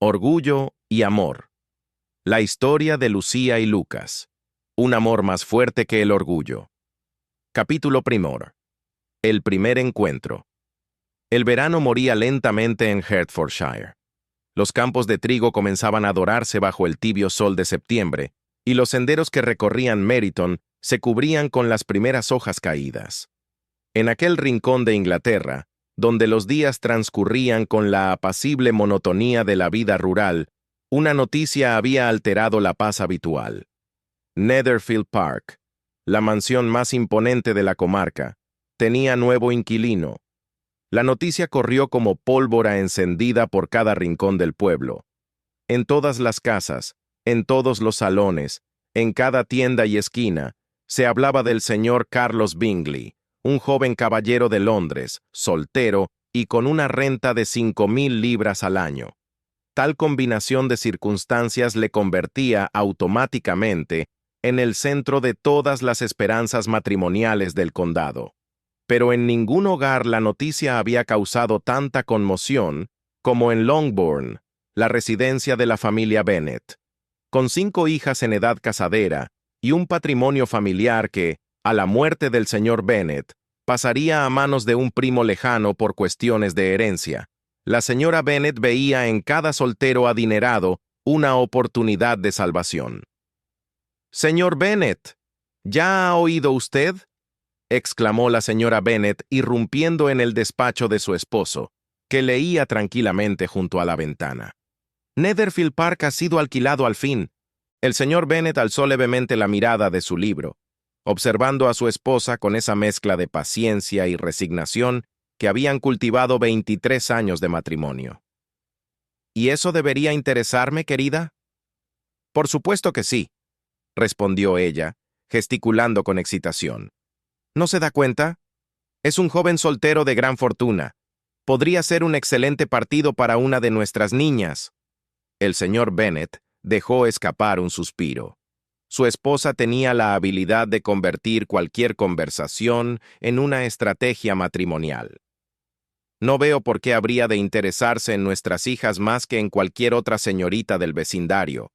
Orgullo y amor. La historia de Lucía y Lucas. Un amor más fuerte que el orgullo. Capítulo primero. El primer encuentro. El verano moría lentamente en Hertfordshire. Los campos de trigo comenzaban a dorarse bajo el tibio sol de septiembre, y los senderos que recorrían Meryton se cubrían con las primeras hojas caídas. En aquel rincón de Inglaterra, donde los días transcurrían con la apacible monotonía de la vida rural, una noticia había alterado la paz habitual. Netherfield Park, la mansión más imponente de la comarca, tenía nuevo inquilino. La noticia corrió como pólvora encendida por cada rincón del pueblo. En todas las casas, en todos los salones, en cada tienda y esquina, se hablaba del señor Carlos Bingley, un joven caballero de Londres, soltero y con una renta de 5.000 libras al año. Tal combinación de circunstancias le convertía automáticamente en el centro de todas las esperanzas matrimoniales del condado. Pero en ningún hogar la noticia había causado tanta conmoción como en Longbourn, la residencia de la familia Bennet. Con 5 hijas en edad casadera y un patrimonio familiar que, a la muerte del señor Bennet, pasaría a manos de un primo lejano por cuestiones de herencia, la señora Bennet veía en cada soltero adinerado una oportunidad de salvación. «Señor Bennet, ¿ya ha oído usted?», exclamó la señora Bennet, irrumpiendo en el despacho de su esposo, que leía tranquilamente junto a la ventana. «Netherfield Park ha sido alquilado al fin». El señor Bennet alzó levemente la mirada de su libro, observando a su esposa con esa mezcla de paciencia y resignación que habían cultivado 23 años de matrimonio. «¿Y eso debería interesarme, querida?». «Por supuesto que sí», respondió ella, gesticulando con excitación. «¿No se da cuenta? Es un joven soltero de gran fortuna. Podría ser un excelente partido para una de nuestras niñas». El señor Bennet dejó escapar un suspiro. Su esposa tenía la habilidad de convertir cualquier conversación en una estrategia matrimonial. «No veo por qué habría de interesarse en nuestras hijas más que en cualquier otra señorita del vecindario».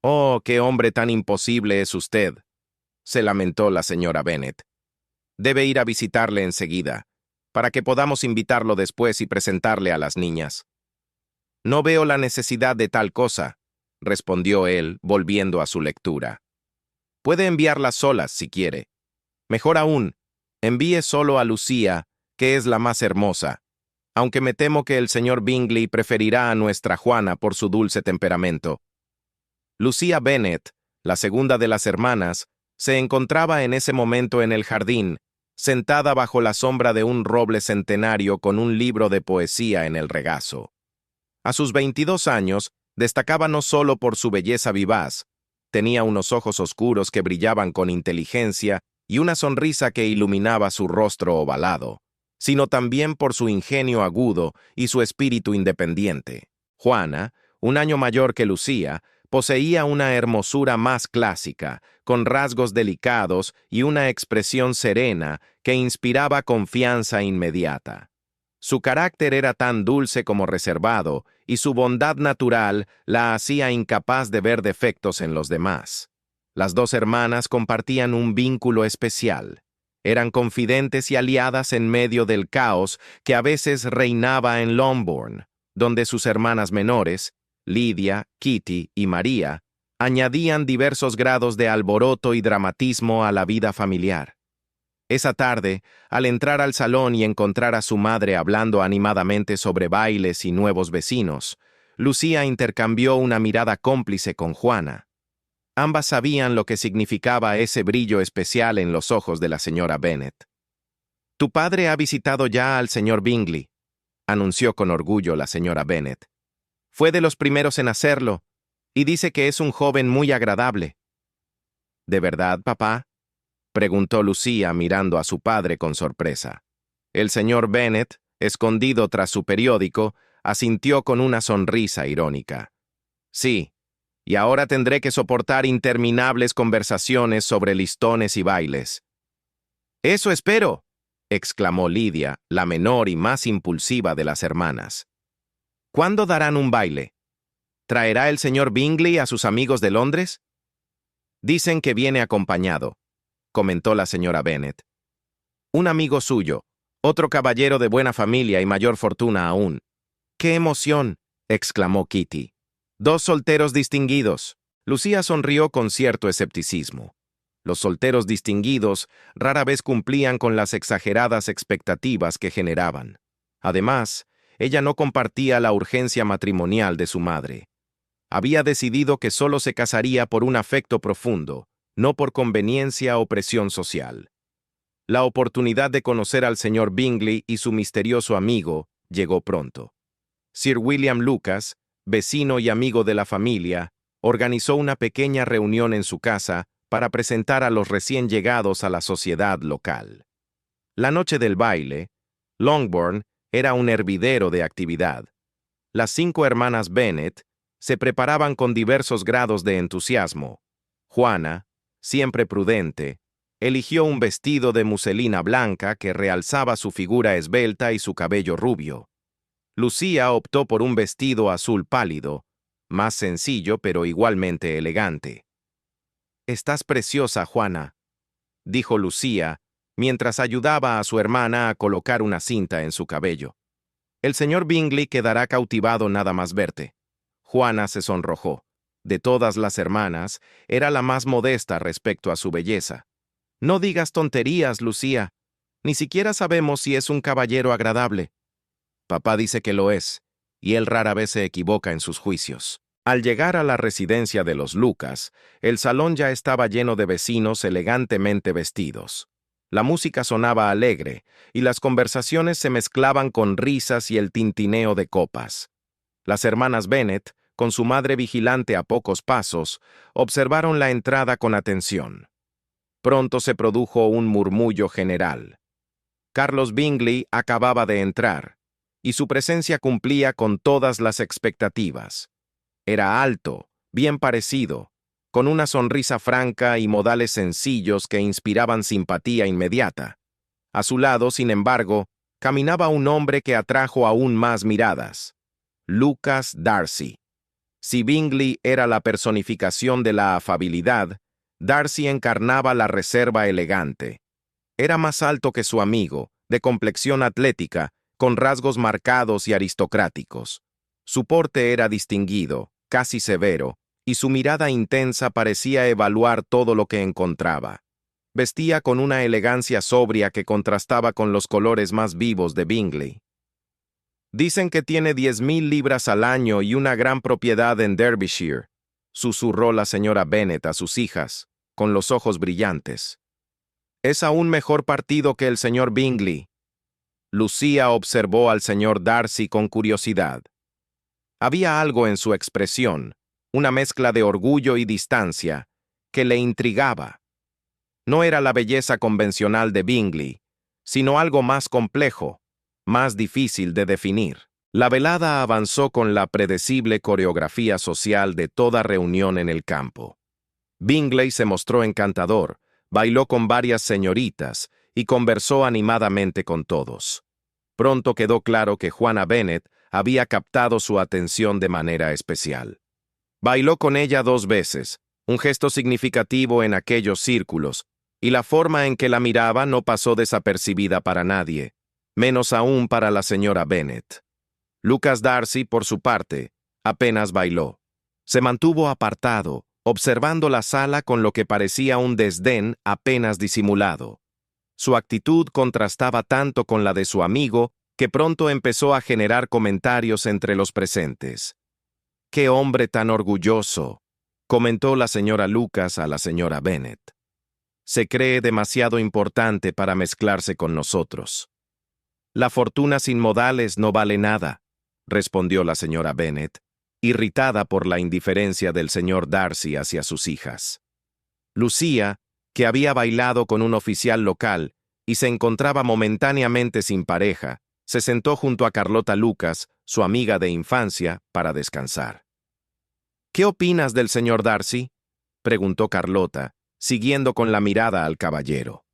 «Oh, qué hombre tan imposible es usted», se lamentó la señora Bennet. «Debe ir a visitarle enseguida, para que podamos invitarlo después y presentarle a las niñas». «No veo la necesidad de tal cosa», respondió él, volviendo a su lectura. «Puede enviarlas solas, si quiere. Mejor aún, envíe solo a Lucía, que es la más hermosa, aunque me temo que el señor Bingley preferirá a nuestra Juana por su dulce temperamento». Lucía Bennet, la segunda de las hermanas, se encontraba en ese momento en el jardín, sentada bajo la sombra de un roble centenario con un libro de poesía en el regazo. A sus 22 años, destacaba no solo por su belleza vivaz, tenía unos ojos oscuros que brillaban con inteligencia y una sonrisa que iluminaba su rostro ovalado, sino también por su ingenio agudo y su espíritu independiente. Juana, un año mayor que Lucía, poseía una hermosura más clásica, con rasgos delicados y una expresión serena que inspiraba confianza inmediata. Su carácter era tan dulce como reservado, y su bondad natural la hacía incapaz de ver defectos en los demás. Las dos hermanas compartían un vínculo especial. Eran confidentes y aliadas en medio del caos que a veces reinaba en Longbourn, donde sus hermanas menores, Lydia, Kitty y María, añadían diversos grados de alboroto y dramatismo a la vida familiar. Esa tarde, al entrar al salón y encontrar a su madre hablando animadamente sobre bailes y nuevos vecinos, Lucía intercambió una mirada cómplice con Juana. Ambas sabían lo que significaba ese brillo especial en los ojos de la señora Bennet. «Tu padre ha visitado ya al señor Bingley», anunció con orgullo la señora Bennet. «Fue de los primeros en hacerlo, y dice que es un joven muy agradable». «¿De verdad, papá?», preguntó Lucía mirando a su padre con sorpresa. El señor Bennet, escondido tras su periódico, asintió con una sonrisa irónica. «Sí, y ahora tendré que soportar interminables conversaciones sobre listones y bailes». «Eso espero», exclamó Lydia, la menor y más impulsiva de las hermanas. ¿Cuándo darán un baile? ¿Traerá el señor Bingley a sus amigos de Londres? Dicen que viene acompañado, comentó la señora Bennet. Un amigo suyo, otro caballero de buena familia y mayor fortuna aún. ¡Qué emoción!, exclamó Kitty. Dos solteros distinguidos. Lucía sonrió con cierto escepticismo. Los solteros distinguidos rara vez cumplían con las exageradas expectativas que generaban. Además, ella no compartía la urgencia matrimonial de su madre. Había decidido que solo se casaría por un afecto profundo, no por conveniencia o presión social. La oportunidad de conocer al señor Bingley y su misterioso amigo llegó pronto. Sir William Lucas, vecino y amigo de la familia, organizó una pequeña reunión en su casa para presentar a los recién llegados a la sociedad local. La noche del baile, Longbourn era un hervidero de actividad. Las 5 hermanas Bennet se preparaban con diversos grados de entusiasmo. Juana, siempre prudente, eligió un vestido de muselina blanca que realzaba su figura esbelta y su cabello rubio. Lucía optó por un vestido azul pálido, más sencillo pero igualmente elegante. «Estás preciosa, Juana», dijo Lucía, mientras ayudaba a su hermana a colocar una cinta en su cabello. «El señor Bingley quedará cautivado nada más verte». Juana se sonrojó. De todas las hermanas, era la más modesta respecto a su belleza. «No digas tonterías, Lucía. Ni siquiera sabemos si es un caballero agradable». «Papá dice que lo es, y él rara vez se equivoca en sus juicios». Al llegar a la residencia de los Lucas, el salón ya estaba lleno de vecinos elegantemente vestidos. La música sonaba alegre, y las conversaciones se mezclaban con risas y el tintineo de copas. Las hermanas Bennet, con su madre vigilante a pocos pasos, observaron la entrada con atención. Pronto se produjo un murmullo general. Carlos Bingley acababa de entrar, y su presencia cumplía con todas las expectativas. Era alto, bien parecido, con una sonrisa franca y modales sencillos que inspiraban simpatía inmediata. A su lado, sin embargo, caminaba un hombre que atrajo aún más miradas: Lucas Darcy. Si Bingley era la personificación de la afabilidad, Darcy encarnaba la reserva elegante. Era más alto que su amigo, de complexión atlética, con rasgos marcados y aristocráticos. Su porte era distinguido, casi severo, y su mirada intensa parecía evaluar todo lo que encontraba. Vestía con una elegancia sobria que contrastaba con los colores más vivos de Bingley. «Dicen que tiene 10,000 libras al año y una gran propiedad en Derbyshire», susurró la señora Bennet a sus hijas, con los ojos brillantes. «Es aún mejor partido que el señor Bingley». Lucía observó al señor Darcy con curiosidad. Había algo en su expresión, una mezcla de orgullo y distancia, que le intrigaba. No era la belleza convencional de Bingley, sino algo más complejo, más difícil de definir. La velada avanzó con la predecible coreografía social de toda reunión en el campo. Bingley se mostró encantador, bailó con varias señoritas y conversó animadamente con todos. Pronto quedó claro que Juana Bennet había captado su atención de manera especial. Bailó con ella 2 veces, un gesto significativo en aquellos círculos, y la forma en que la miraba no pasó desapercibida para nadie, menos aún para la señora Bennet. Lucas Darcy, por su parte, apenas bailó. Se mantuvo apartado, observando la sala con lo que parecía un desdén apenas disimulado. Su actitud contrastaba tanto con la de su amigo que pronto empezó a generar comentarios entre los presentes. «¡Qué hombre tan orgulloso!», comentó la señora Lucas a la señora Bennet. «Se cree demasiado importante para mezclarse con nosotros». «La fortuna sin modales no vale nada», respondió la señora Bennet, irritada por la indiferencia del señor Darcy hacia sus hijas. Lucía, que había bailado con un oficial local y se encontraba momentáneamente sin pareja, se sentó junto a Carlota Lucas, su amiga de infancia, para descansar. «¿Qué opinas del señor Darcy?», preguntó Carlota, siguiendo con la mirada al caballero.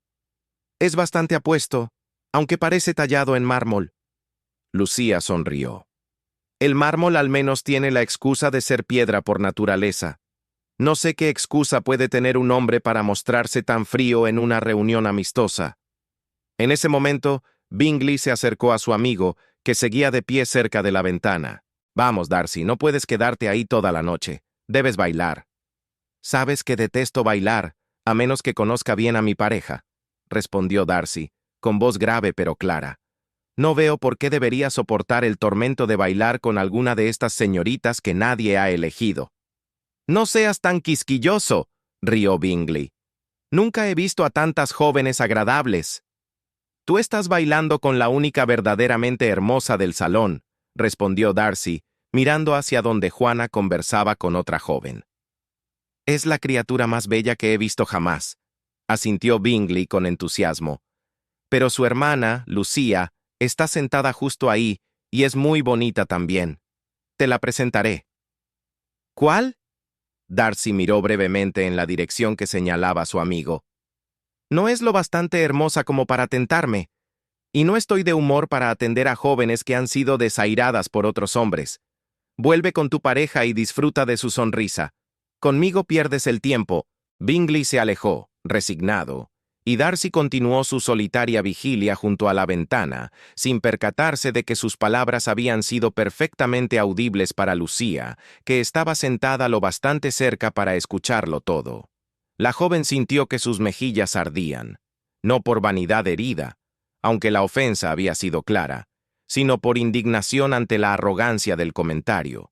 «Es bastante apuesto, aunque parece tallado en mármol». Lucía sonrió. El mármol al menos tiene la excusa de ser piedra por naturaleza. No sé qué excusa puede tener un hombre para mostrarse tan frío en una reunión amistosa. En ese momento, Bingley se acercó a su amigo, que seguía de pie cerca de la ventana. Vamos, Darcy, no puedes quedarte ahí toda la noche. Debes bailar. Sabes que detesto bailar, a menos que conozca bien a mi pareja, respondió Darcy, con voz grave pero clara. No veo por qué debería soportar el tormento de bailar con alguna de estas señoritas que nadie ha elegido. No seas tan quisquilloso, rió Bingley. Nunca he visto a tantas jóvenes agradables. Tú estás bailando con la única verdaderamente hermosa del salón, respondió Darcy, mirando hacia donde Juana conversaba con otra joven. Es la criatura más bella que he visto jamás, asintió Bingley con entusiasmo. Pero su hermana, Lucía, está sentada justo ahí, y es muy bonita también. Te la presentaré. ¿Cuál? Darcy miró brevemente en la dirección que señalaba su amigo. No es lo bastante hermosa como para tentarme, y no estoy de humor para atender a jóvenes que han sido desairadas por otros hombres. Vuelve con tu pareja y disfruta de su sonrisa. Conmigo pierdes el tiempo. Bingley se alejó, resignado, y Darcy continuó su solitaria vigilia junto a la ventana, sin percatarse de que sus palabras habían sido perfectamente audibles para Lucía, que estaba sentada lo bastante cerca para escucharlo todo. La joven sintió que sus mejillas ardían, no por vanidad herida, aunque la ofensa había sido clara, sino por indignación ante la arrogancia del comentario.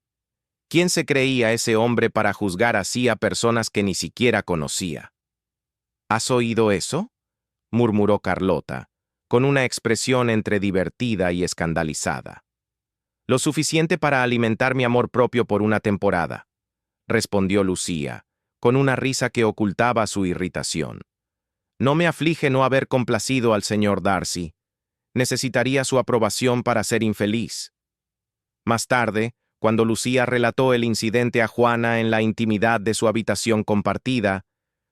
¿Quién se creía ese hombre para juzgar así a personas que ni siquiera conocía? ¿Has oído eso?, murmuró Carlota, con una expresión entre divertida y escandalizada. Lo suficiente para alimentar mi amor propio por una temporada, respondió Lucía, con una risa que ocultaba su irritación. No me aflige no haber complacido al señor Darcy. Necesitaría su aprobación para ser infeliz. Más tarde, cuando Lucía relató el incidente a Juana en la intimidad de su habitación compartida,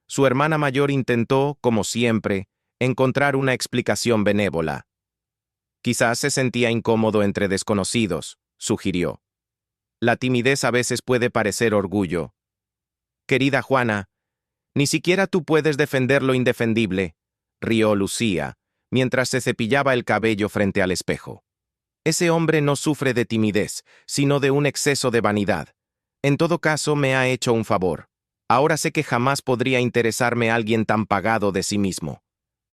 su hermana mayor intentó, como siempre, encontrar una explicación benévola. Quizás se sentía incómodo entre desconocidos, sugirió. La timidez a veces puede parecer orgullo. Querida Juana, ni siquiera tú puedes defender lo indefendible, rió Lucía, mientras se cepillaba el cabello frente al espejo. Ese hombre no sufre de timidez, sino de un exceso de vanidad. En todo caso, me ha hecho un favor. Ahora sé que jamás podría interesarme alguien tan pagado de sí mismo.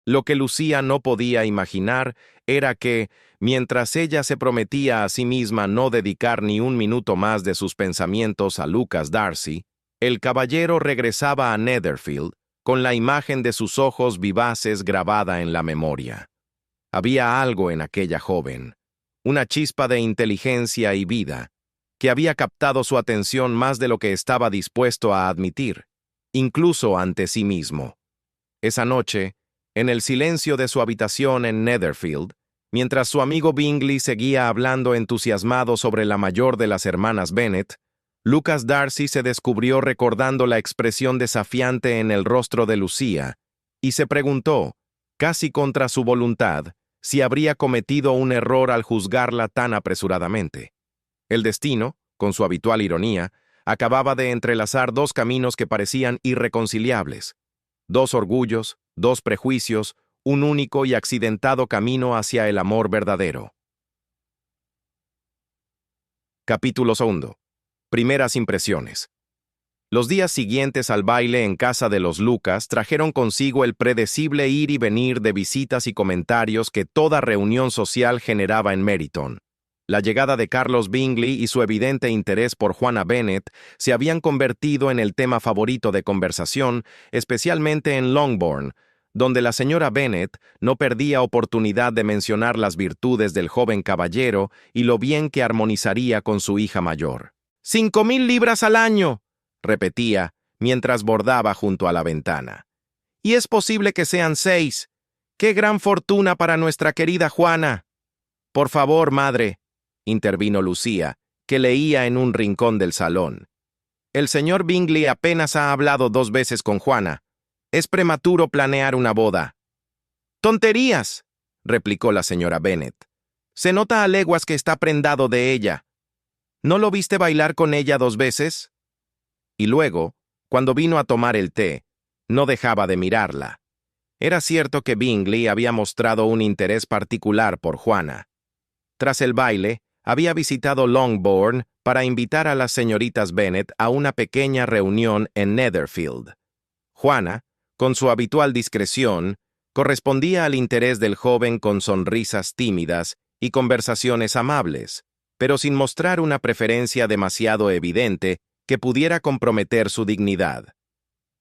Lo que Lucía no podía imaginar era que, mientras ella se prometía a sí misma no dedicar ni un minuto más de sus pensamientos a Lucas Darcy, el caballero regresaba a Netherfield con la imagen de sus ojos vivaces grabada en la memoria. Había algo en aquella joven, una chispa de inteligencia y vida, que había captado su atención más de lo que estaba dispuesto a admitir, incluso ante sí mismo. Esa noche, en el silencio de su habitación en Netherfield, mientras su amigo Bingley seguía hablando entusiasmado sobre la mayor de las hermanas Bennet, Lucas Darcy se descubrió recordando la expresión desafiante en el rostro de Lucía, y se preguntó, casi contra su voluntad, si habría cometido un error al juzgarla tan apresuradamente. El destino, con su habitual ironía, acababa de entrelazar dos caminos que parecían irreconciliables. Dos orgullos, dos prejuicios, un único y accidentado camino hacia el amor verdadero. Capítulo 2. Primeras impresiones. Los días siguientes al baile en casa de los Lucas trajeron consigo el predecible ir y venir de visitas y comentarios que toda reunión social generaba en Meryton. La llegada de Carlos Bingley y su evidente interés por Juana Bennet se habían convertido en el tema favorito de conversación, especialmente en Longbourn, donde la señora Bennet no perdía oportunidad de mencionar las virtudes del joven caballero y lo bien que armonizaría con su hija mayor. «¡5,000 libras al año!», repetía, mientras bordaba junto a la ventana. «Y es posible que sean 6. ¡Qué gran fortuna para nuestra querida Juana!». «Por favor, madre», intervino Lucía, que leía en un rincón del salón. «El señor Bingley apenas ha hablado 2 veces con Juana. Es prematuro planear una boda». «¡Tonterías!», replicó la señora Bennet. «Se nota a leguas que está prendado de ella. ¿No lo viste bailar con ella 2 veces? Y luego, cuando vino a tomar el té, no dejaba de mirarla. Era cierto que Bingley había mostrado un interés particular por Juana. Tras el baile, había visitado Longbourn para invitar a las señoritas Bennet a una pequeña reunión en Netherfield. Juana, con su habitual discreción, correspondía al interés del joven con sonrisas tímidas y conversaciones amables, pero sin mostrar una preferencia demasiado evidente que pudiera comprometer su dignidad.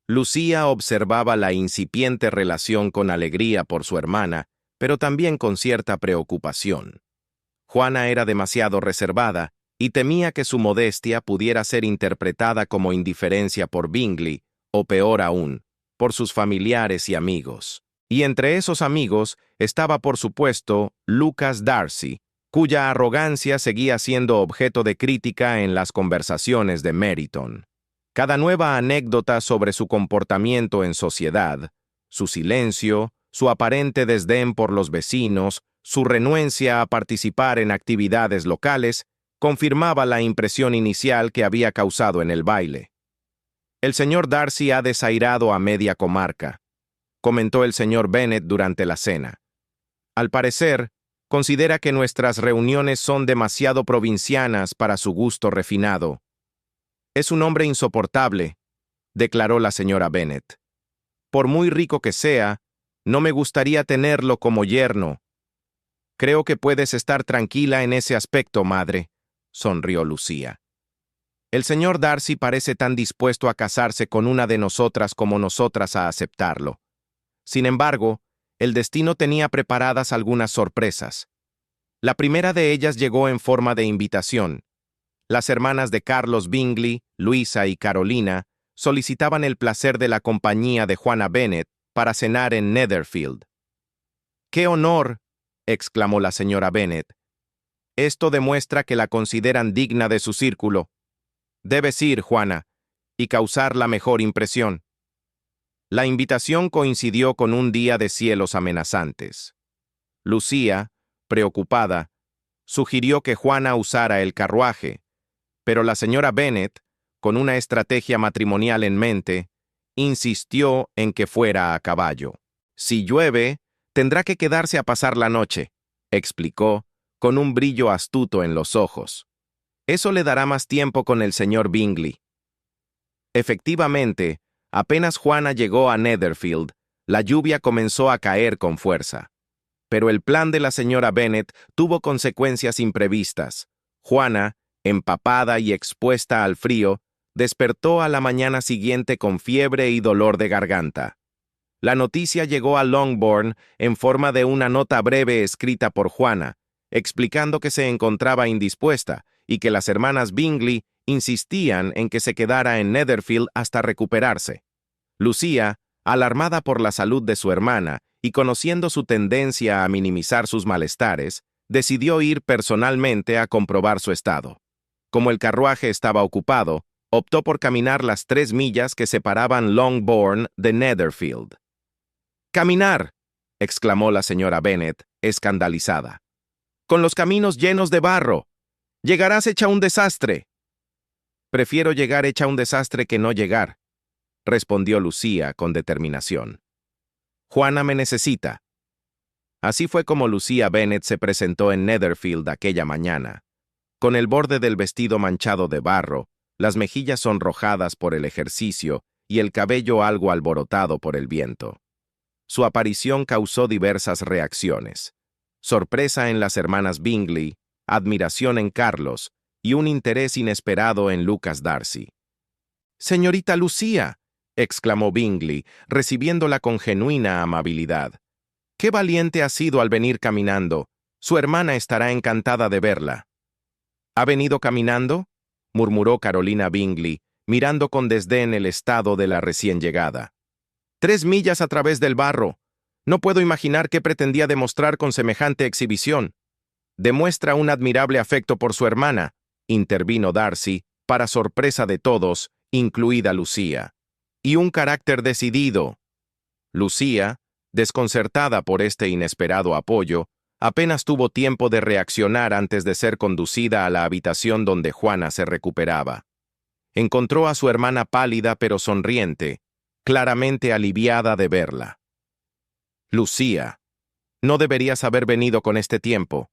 Lucía observaba la incipiente relación con alegría por su hermana, pero también con cierta preocupación. Juana era demasiado reservada y temía que su modestia pudiera ser interpretada como indiferencia por Bingley, o peor aún, por sus familiares y amigos. Y entre esos amigos estaba, por supuesto, Lucas Darcy, cuya arrogancia seguía siendo objeto de crítica en las conversaciones de Meryton. Cada nueva anécdota sobre su comportamiento en sociedad, su silencio, su aparente desdén por los vecinos, su renuencia a participar en actividades locales, confirmaba la impresión inicial que había causado en el baile. «El señor Darcy ha desairado a media comarca», comentó el señor Bennet durante la cena. «Al parecer, considera que nuestras reuniones son demasiado provincianas para su gusto refinado». «Es un hombre insoportable», declaró la señora Bennet. «Por muy rico que sea, no me gustaría tenerlo como yerno». «Creo que puedes estar tranquila en ese aspecto, madre», sonrió Lucía. «El señor Darcy parece tan dispuesto a casarse con una de nosotras como nosotras a aceptarlo. Sin embargo, el destino tenía preparadas algunas sorpresas. La primera de ellas llegó en forma de invitación. Las hermanas de Carlos Bingley, Luisa y Carolina, solicitaban el placer de la compañía de Juana Bennet para cenar en Netherfield. «¡Qué honor!», exclamó la señora Bennet. «Esto demuestra que la consideran digna de su círculo. Debes ir, Juana, y causar la mejor impresión». La invitación coincidió con un día de cielos amenazantes. Lucía, preocupada, sugirió que Juana usara el carruaje, pero la señora Bennet, con una estrategia matrimonial en mente, insistió en que fuera a caballo. «Si llueve, tendrá que quedarse a pasar la noche», explicó, con un brillo astuto en los ojos. «Eso le dará más tiempo con el señor Bingley». Efectivamente, apenas Juana llegó a Netherfield, la lluvia comenzó a caer con fuerza. Pero el plan de la señora Bennet tuvo consecuencias imprevistas. Juana, empapada y expuesta al frío, despertó a la mañana siguiente con fiebre y dolor de garganta. La noticia llegó a Longbourn en forma de una nota breve escrita por Juana, explicando que se encontraba indispuesta y que las hermanas Bingley insistían en que se quedara en Netherfield hasta recuperarse. Lucía, alarmada por la salud de su hermana y conociendo su tendencia a minimizar sus malestares, decidió ir personalmente a comprobar su estado. Como el carruaje estaba ocupado, optó por caminar las 3 millas que separaban Longbourn de Netherfield. «¡Caminar!», exclamó la señora Bennet, escandalizada. «Con los caminos llenos de barro. Llegarás hecha un desastre». «Prefiero llegar hecha un desastre que no llegar», respondió Lucía con determinación. «Juana me necesita». Así fue como Lucía Bennet se presentó en Netherfield aquella mañana, con el borde del vestido manchado de barro, las mejillas sonrojadas por el ejercicio y el cabello algo alborotado por el viento. Su aparición causó diversas reacciones: sorpresa en las hermanas Bingley, admiración en Carlos y un interés inesperado en Lucas Darcy. «¡Señorita Lucía!», exclamó Bingley, recibiéndola con genuina amabilidad. «¡Qué valiente ha sido al venir caminando! Su hermana estará encantada de verla». «¿Ha venido caminando?», murmuró Carolina Bingley, mirando con desdén el estado de la recién llegada. «3 millas a través del barro. No puedo imaginar qué pretendía demostrar con semejante exhibición». «Demuestra un admirable afecto por su hermana», intervino Darcy, para sorpresa de todos, incluida Lucía. «Y un carácter decidido». Lucía, desconcertada por este inesperado apoyo, Apenas tuvo tiempo de reaccionar antes de ser conducida a la habitación donde Juana se recuperaba. Encontró a su hermana pálida pero sonriente, claramente aliviada de verla. «Lucía, no deberías haber venido con este tiempo»,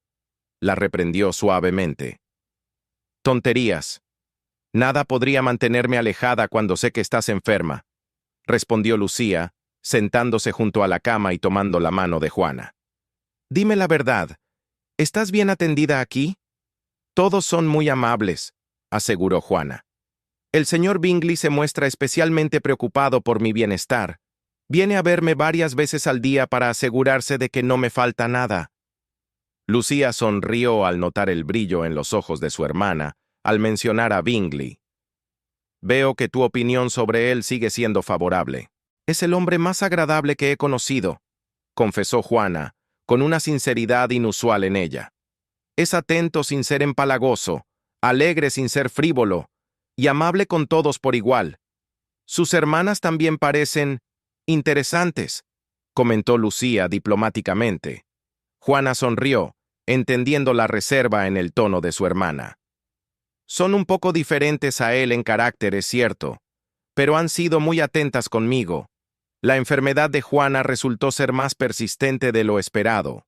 la reprendió suavemente. «Tonterías. Nada podría mantenerme alejada cuando sé que estás enferma», respondió Lucía, sentándose junto a la cama y tomando la mano de Juana. «Dime la verdad, ¿estás bien atendida aquí?» «Todos son muy amables», aseguró Juana. «El señor Bingley se muestra especialmente preocupado por mi bienestar. Viene a verme varias veces al día para asegurarse de que no me falta nada». Lucía sonrió al notar el brillo en los ojos de su hermana al mencionar a Bingley. «Veo que tu opinión sobre él sigue siendo favorable. Es el hombre más agradable que he conocido», confesó Juana, con una sinceridad inusual en ella. «Es atento sin ser empalagoso, alegre sin ser frívolo, y amable con todos por igual. Sus hermanas también parecen interesantes», comentó Lucía diplomáticamente. Juana sonrió, entendiendo la reserva en el tono de su hermana. «Son un poco diferentes a él en carácter, es cierto, pero han sido muy atentas conmigo. La enfermedad de Juana resultó ser más persistente de lo esperado».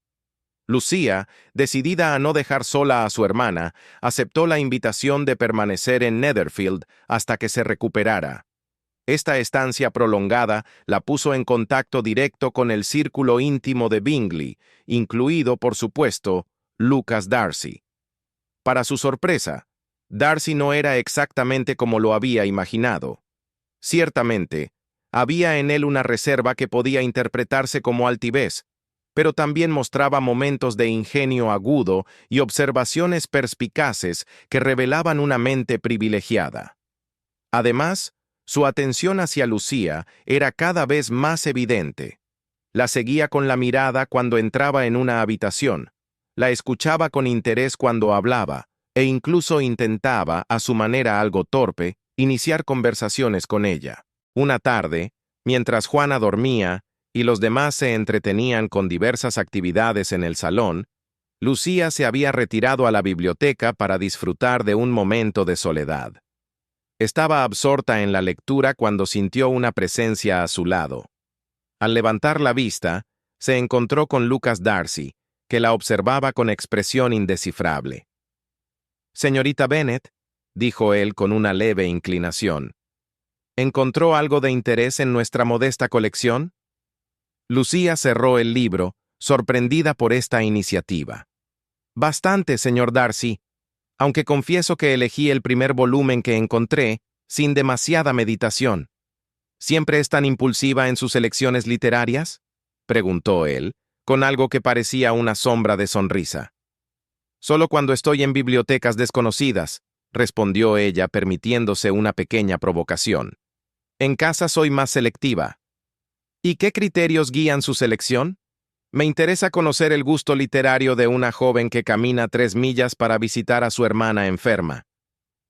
Lucía, decidida a no dejar sola a su hermana, aceptó la invitación de permanecer en Netherfield hasta que se recuperara. Esta estancia prolongada la puso en contacto directo con el círculo íntimo de Bingley, incluido, por supuesto, Lucas Darcy. Para su sorpresa, Darcy no era exactamente como lo había imaginado. Ciertamente, había en él una reserva que podía interpretarse como altivez, pero también mostraba momentos de ingenio agudo y observaciones perspicaces que revelaban una mente privilegiada. Además, su atención hacia Lucía era cada vez más evidente. La seguía con la mirada cuando entraba en una habitación, la escuchaba con interés cuando hablaba, e incluso intentaba, a su manera algo torpe, iniciar conversaciones con ella. Una tarde, mientras Juana dormía y los demás se entretenían con diversas actividades en el salón, Lucía se había retirado a la biblioteca para disfrutar de un momento de soledad. Estaba absorta en la lectura cuando sintió una presencia a su lado. Al levantar la vista, se encontró con Lucas Darcy, que la observaba con expresión indescifrable. «Señorita Bennet», dijo él con una leve inclinación, «¿encontró algo de interés en nuestra modesta colección?» Lucía cerró el libro, sorprendida por esta iniciativa. «Bastante, señor Darcy, aunque confieso que elegí el primer volumen que encontré sin demasiada meditación». «¿Siempre es tan impulsiva en sus elecciones literarias?», preguntó él, con algo que parecía una sombra de sonrisa. «Solo cuando estoy en bibliotecas desconocidas», respondió ella, permitiéndose una pequeña provocación. «En casa soy más selectiva». «¿Y qué criterios guían su selección?». «Me interesa conocer el gusto literario de una joven que camina 3 millas para visitar a su hermana enferma».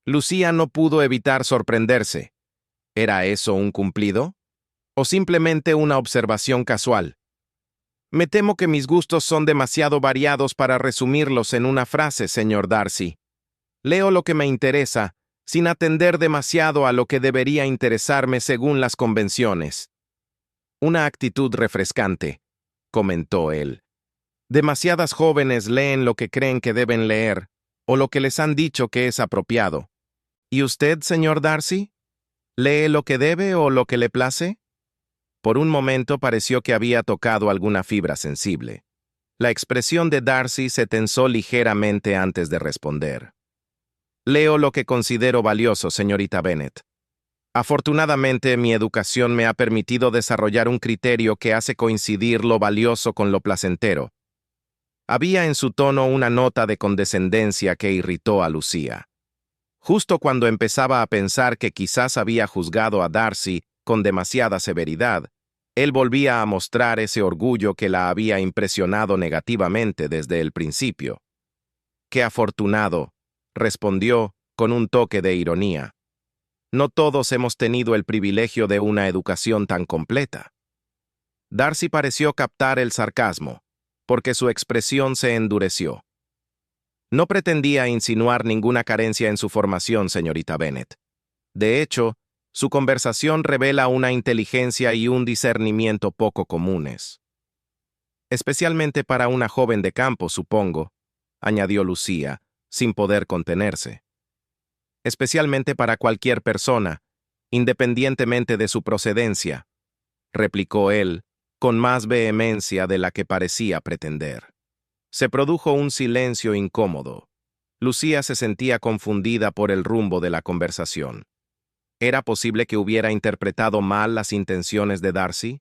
Lucía no pudo evitar sorprenderse. ¿Era eso un cumplido? ¿O simplemente una observación casual? «Me temo que mis gustos son demasiado variados para resumirlos en una frase, señor Darcy. Leo lo que me interesa, sin atender demasiado a lo que debería interesarme según las convenciones». «Una actitud refrescante», comentó él. «Demasiadas jóvenes leen lo que creen que deben leer, o lo que les han dicho que es apropiado. ¿Y usted, señor Darcy? ¿Lee lo que debe o lo que le place?». Por un momento pareció que había tocado alguna fibra sensible. La expresión de Darcy se tensó ligeramente antes de responder. «Leo lo que considero valioso, señorita Bennet. Afortunadamente, mi educación me ha permitido desarrollar un criterio que hace coincidir lo valioso con lo placentero». Había en su tono una nota de condescendencia que irritó a Lucía. Justo cuando empezaba a pensar que quizás había juzgado a Darcy con demasiada severidad, él volvía a mostrar ese orgullo que la había impresionado negativamente desde el principio. «Qué afortunado», respondió con un toque de ironía. «No todos hemos tenido el privilegio de una educación tan completa». Darcy pareció captar el sarcasmo. porque su expresión se endureció. No pretendía insinuar ninguna carencia en su formación, señorita Bennet. De hecho, su conversación revela una inteligencia y un discernimiento poco comunes. Especialmente para una joven de campo, supongo, añadió Lucía, sin poder contenerse. Especialmente para cualquier persona, independientemente de su procedencia, replicó él, con más vehemencia de la que parecía pretender. Se produjo un silencio incómodo. Lucía se sentía confundida por el rumbo de la conversación. ¿Era posible que hubiera interpretado mal las intenciones de Darcy?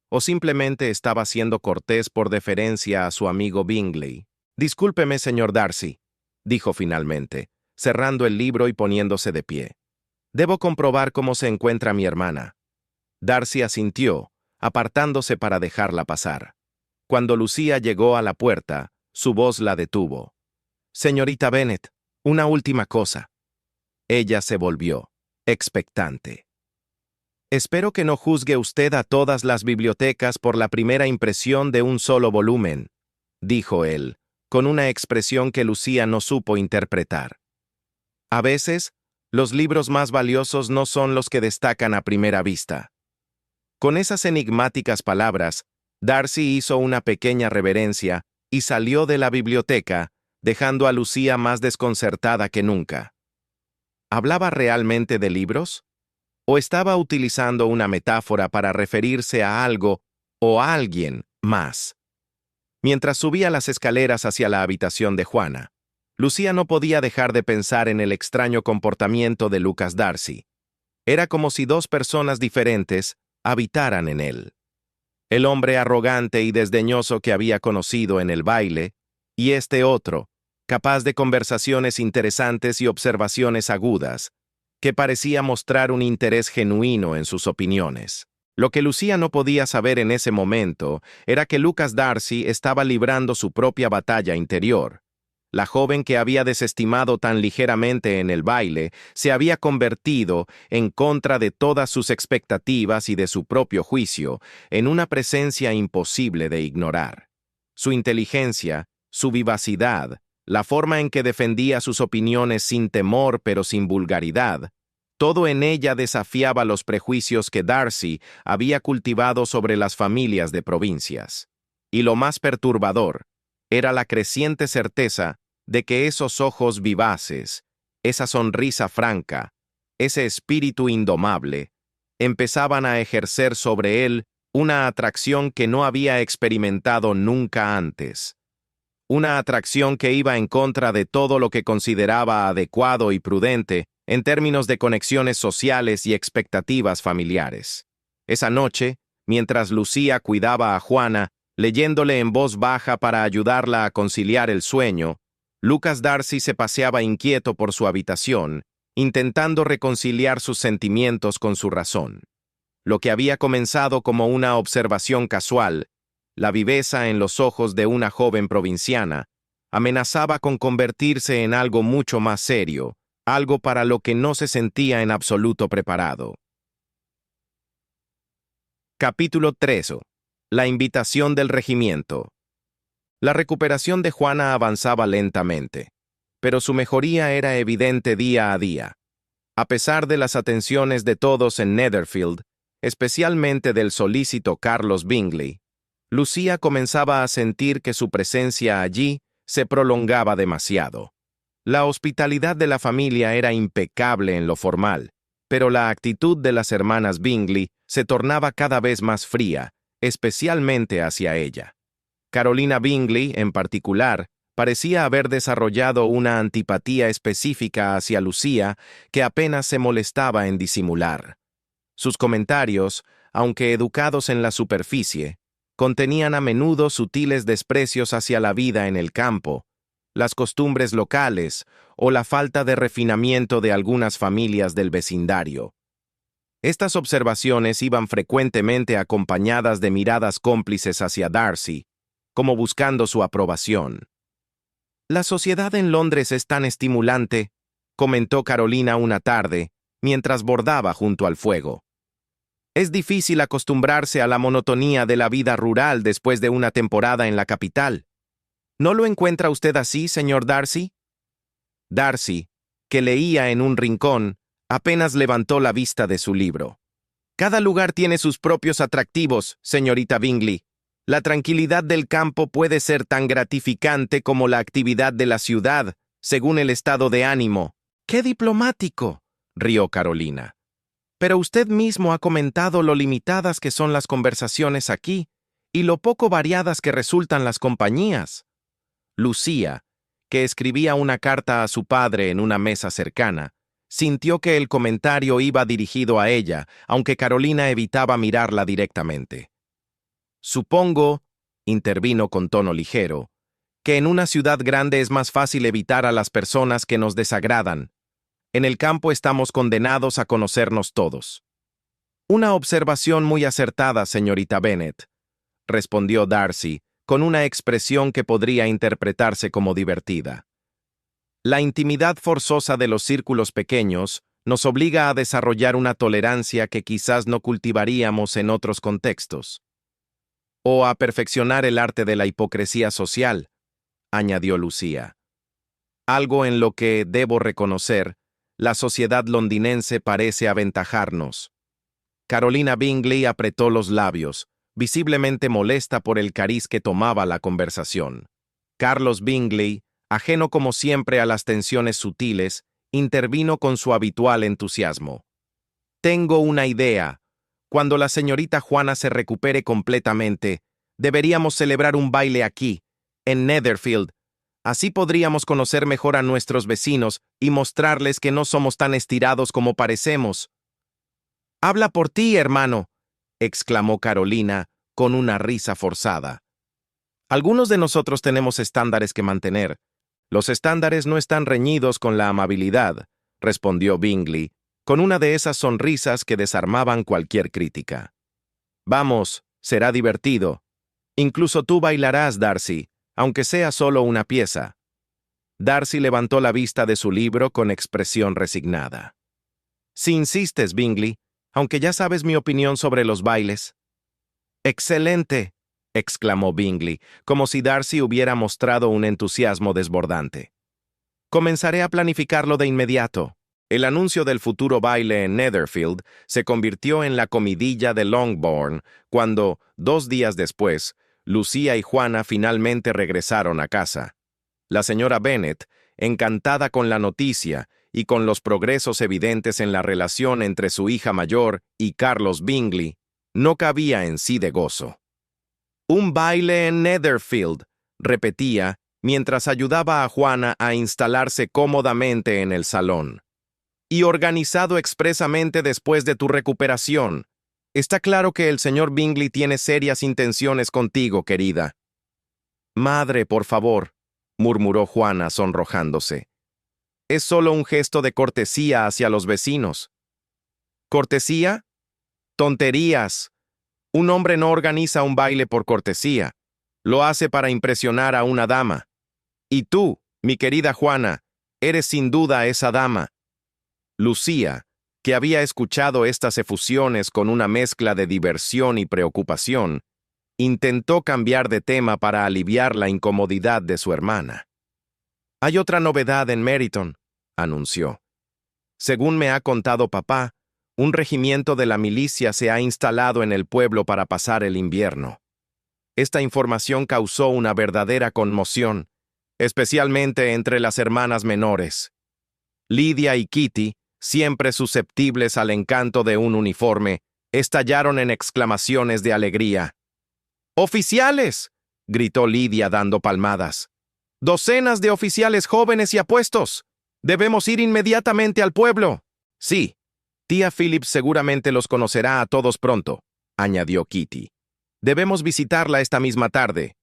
¿O simplemente estaba siendo cortés por deferencia a su amigo Bingley? «Discúlpeme, señor Darcy», dijo finalmente, cerrando el libro y poniéndose de pie. «Debo comprobar cómo se encuentra mi hermana». Darcy asintió, apartándose para dejarla pasar. Cuando Lucía llegó a la puerta, su voz la detuvo. «Señorita Bennet, una última cosa». Ella se volvió, expectante. «Espero que no juzgue usted a todas las bibliotecas por la primera impresión de un solo volumen», dijo él, con una expresión que Lucía no supo interpretar. «A veces, los libros más valiosos no son los que destacan a primera vista». Con esas enigmáticas palabras, Darcy hizo una pequeña reverencia y salió de la biblioteca, dejando a Lucía más desconcertada que nunca. ¿Hablaba realmente de libros? ¿O estaba utilizando una metáfora para referirse a algo o a alguien más? Mientras subía las escaleras hacia la habitación de Juana, Lucía no podía dejar de pensar en el extraño comportamiento de Lucas Darcy. Era como si dos personas diferentes habitaran en él. El hombre arrogante y desdeñoso que había conocido en el baile, y este otro, capaz de conversaciones interesantes y observaciones agudas, que parecía mostrar un interés genuino en sus opiniones. Lo que Lucía no podía saber en ese momento era que Lucas Darcy estaba librando su propia batalla interior. La joven que había desestimado tan ligeramente en el baile se había convertido, en contra de todas sus expectativas y de su propio juicio, en una presencia imposible de ignorar. Su inteligencia, su vivacidad, la forma en que defendía sus opiniones sin temor pero sin vulgaridad, todo en ella desafiaba los prejuicios que Darcy había cultivado sobre las familias de provincias. Y lo más perturbador era la creciente certeza de que esos ojos vivaces, esa sonrisa franca, ese espíritu indomable, empezaban a ejercer sobre él una atracción que no había experimentado nunca antes. Una atracción que iba en contra de todo lo que consideraba adecuado y prudente en términos de conexiones sociales y expectativas familiares. Esa noche, mientras Lucía cuidaba a Juana, leyéndole en voz baja para ayudarla a conciliar el sueño, Lucas Darcy se paseaba inquieto por su habitación, intentando reconciliar sus sentimientos con su razón. Lo que había comenzado como una observación casual, la viveza en los ojos de una joven provinciana, amenazaba con convertirse en algo mucho más serio, algo para lo que no se sentía en absoluto preparado. Capítulo 3. La invitación del regimiento. La recuperación de Juana avanzaba lentamente, pero su mejoría era evidente día a día. A pesar de las atenciones de todos en Netherfield, especialmente del solícito Carlos Bingley, Lucía comenzaba a sentir que su presencia allí se prolongaba demasiado. La hospitalidad de la familia era impecable en lo formal, pero la actitud de las hermanas Bingley se tornaba cada vez más fría, especialmente hacia ella. Carolina Bingley, en particular, parecía haber desarrollado una antipatía específica hacia Lucía que apenas se molestaba en disimular. Sus comentarios, aunque educados en la superficie, contenían a menudo sutiles desprecios hacia la vida en el campo, las costumbres locales o la falta de refinamiento de algunas familias del vecindario. Estas observaciones iban frecuentemente acompañadas de miradas cómplices hacia Darcy, como buscando su aprobación. «La sociedad en Londres es tan estimulante», comentó Carolina una tarde, mientras bordaba junto al fuego. Es difícil acostumbrarse a la monotonía de la vida rural después de una temporada en la capital. ¿No lo encuentra usted así, señor Darcy? Darcy, que leía en un rincón, apenas levantó la vista de su libro. Cada lugar tiene sus propios atractivos, señorita Bingley. La tranquilidad del campo puede ser tan gratificante como la actividad de la ciudad, según el estado de ánimo. ¡Qué diplomático!, rió Carolina. Pero usted mismo ha comentado lo limitadas que son las conversaciones aquí y lo poco variadas que resultan las compañías. Lucía, que escribía una carta a su padre en una mesa cercana, sintió que el comentario iba dirigido a ella, aunque Carolina evitaba mirarla directamente. Supongo, intervino con tono ligero, que en una ciudad grande es más fácil evitar a las personas que nos desagradan. En el campo estamos condenados a conocernos todos. Una observación muy acertada, señorita Bennet, respondió Darcy, con una expresión que podría interpretarse como divertida. La intimidad forzosa de los círculos pequeños nos obliga a desarrollar una tolerancia que quizás no cultivaríamos en otros contextos. O a perfeccionar el arte de la hipocresía social, añadió Lucía. Algo en lo que, debo reconocer, la sociedad londinense parece aventajarnos. Carolina Bingley apretó los labios, visiblemente molesta por el cariz que tomaba la conversación. Carlos Bingley, ajeno como siempre a las tensiones sutiles, intervino con su habitual entusiasmo. Tengo una idea. Cuando la señorita Juana se recupere completamente, deberíamos celebrar un baile aquí, en Netherfield. Así podríamos conocer mejor a nuestros vecinos y mostrarles que no somos tan estirados como parecemos. «Habla por ti, hermano», exclamó Carolina, con una risa forzada. Algunos de nosotros tenemos estándares que mantener. Los estándares no están reñidos con la amabilidad, respondió Bingley, con una de esas sonrisas que desarmaban cualquier crítica. Vamos, será divertido. Incluso tú bailarás, Darcy, aunque sea solo una pieza. Darcy levantó la vista de su libro con expresión resignada. Si insistes, Bingley, aunque ya sabes mi opinión sobre los bailes. ¡Excelente!, exclamó Bingley, como si Darcy hubiera mostrado un entusiasmo desbordante. Comenzaré a planificarlo de inmediato. El anuncio del futuro baile en Netherfield se convirtió en la comidilla de Longbourn cuando, 2 días después, Lucía y Juana finalmente regresaron a casa. La señora Bennet, encantada con la noticia y con los progresos evidentes en la relación entre su hija mayor y Carlos Bingley, no cabía en sí de gozo. «Un baile en Netherfield», repetía, mientras ayudaba a Juana a instalarse cómodamente en el salón. «Y organizado expresamente después de tu recuperación. Está claro que el señor Bingley tiene serias intenciones contigo, querida». «Madre, por favor», murmuró Juana sonrojándose. «Es solo un gesto de cortesía hacia los vecinos». «¿Cortesía? Tonterías. Un hombre no organiza un baile por cortesía. Lo hace para impresionar a una dama. Y tú, mi querida Juana, eres sin duda esa dama». Lucía, que había escuchado estas efusiones con una mezcla de diversión y preocupación, intentó cambiar de tema para aliviar la incomodidad de su hermana. «Hay otra novedad en Meryton», anunció. «Según me ha contado papá, un regimiento de la milicia se ha instalado en el pueblo para pasar el invierno. Esta información causó una verdadera conmoción, especialmente entre las hermanas menores. Lydia y Kitty, siempre susceptibles al encanto de un uniforme, estallaron en exclamaciones de alegría. «¡Oficiales!», gritó Lydia dando palmadas. «¡Docenas de oficiales jóvenes y apuestos! Debemos ir inmediatamente al pueblo». «Sí, tía Phillips seguramente los conocerá a todos pronto», añadió Kitty. «Debemos visitarla esta misma tarde».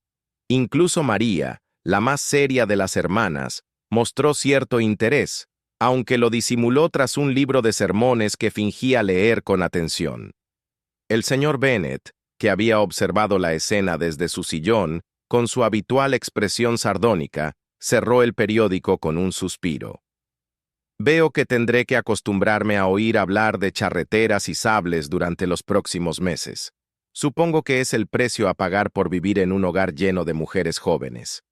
Incluso María, la más seria de las hermanas, mostró cierto interés, aunque lo disimuló tras un libro de sermones que fingía leer con atención. El señor Bennet, que había observado la escena desde su sillón, con su habitual expresión sardónica, cerró el periódico con un suspiro. Veo que tendré que acostumbrarme a oír hablar de charreteras y sables durante los próximos meses. Supongo que es el precio a pagar por vivir en un hogar lleno de mujeres jóvenes.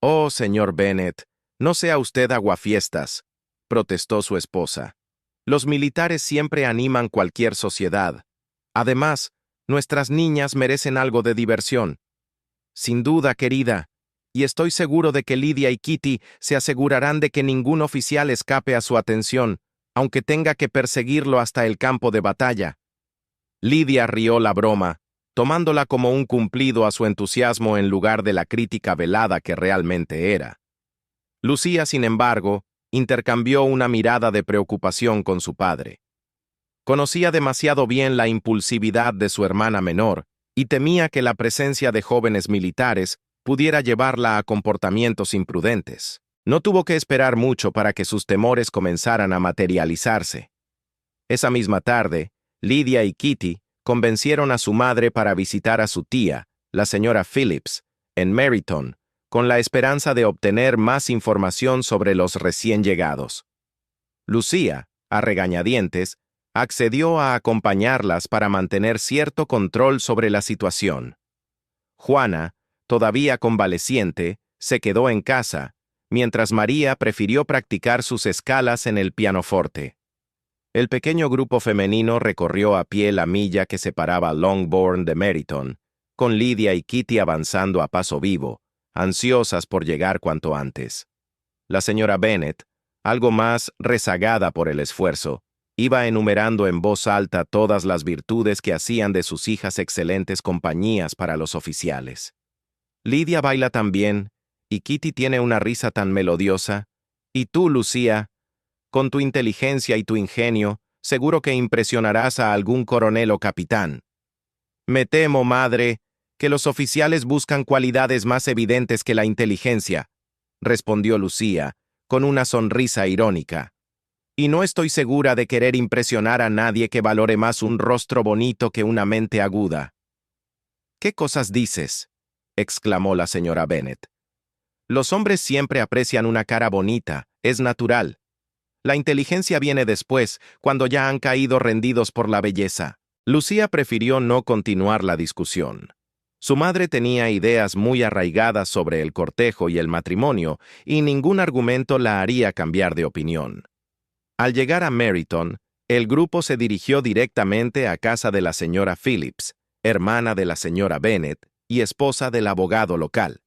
Oh, señor Bennet, no sea usted aguafiestas, protestó su esposa. Los militares siempre animan cualquier sociedad. Además, nuestras niñas merecen algo de diversión. Sin duda, querida, y estoy seguro de que Lydia y Kitty se asegurarán de que ningún oficial escape a su atención, aunque tenga que perseguirlo hasta el campo de batalla. Lydia rió la broma, tomándola como un cumplido a su entusiasmo en lugar de la crítica velada que realmente era. Lucía, sin embargo, intercambió una mirada de preocupación con su padre. Conocía demasiado bien la impulsividad de su hermana menor y temía que la presencia de jóvenes militares pudiera llevarla a comportamientos imprudentes. No tuvo que esperar mucho para que sus temores comenzaran a materializarse. Esa misma tarde, Lydia y Kitty convencieron a su madre para visitar a su tía, la señora Phillips, en Meryton, con la esperanza de obtener más información sobre los recién llegados. Lucía, a regañadientes, accedió a acompañarlas para mantener cierto control sobre la situación. Juana, todavía convaleciente, se quedó en casa, mientras María prefirió practicar sus escalas en el pianoforte. El pequeño grupo femenino recorrió a pie la milla que separaba Longbourn de Meryton, con Lydia y Kitty avanzando a paso vivo, ansiosas por llegar cuanto antes. La señora Bennet, algo más rezagada por el esfuerzo, iba enumerando en voz alta todas las virtudes que hacían de sus hijas excelentes compañías para los oficiales. Lydia baila tan bien, y Kitty tiene una risa tan melodiosa, y tú, Lucía, con tu inteligencia y tu ingenio, seguro que impresionarás a algún coronel o capitán. Me temo, madre, que los oficiales buscan cualidades más evidentes que la inteligencia, respondió Lucía, con una sonrisa irónica. Y no estoy segura de querer impresionar a nadie que valore más un rostro bonito que una mente aguda. ¿Qué cosas dices?, exclamó la señora Bennet. Los hombres siempre aprecian una cara bonita, es natural. La inteligencia viene después, cuando ya han caído rendidos por la belleza. Lucía prefirió no continuar la discusión. Su madre tenía ideas muy arraigadas sobre el cortejo y el matrimonio, y ningún argumento la haría cambiar de opinión. Al llegar a Meryton, el grupo se dirigió directamente a casa de la señora Phillips, hermana de la señora Bennet y esposa del abogado local.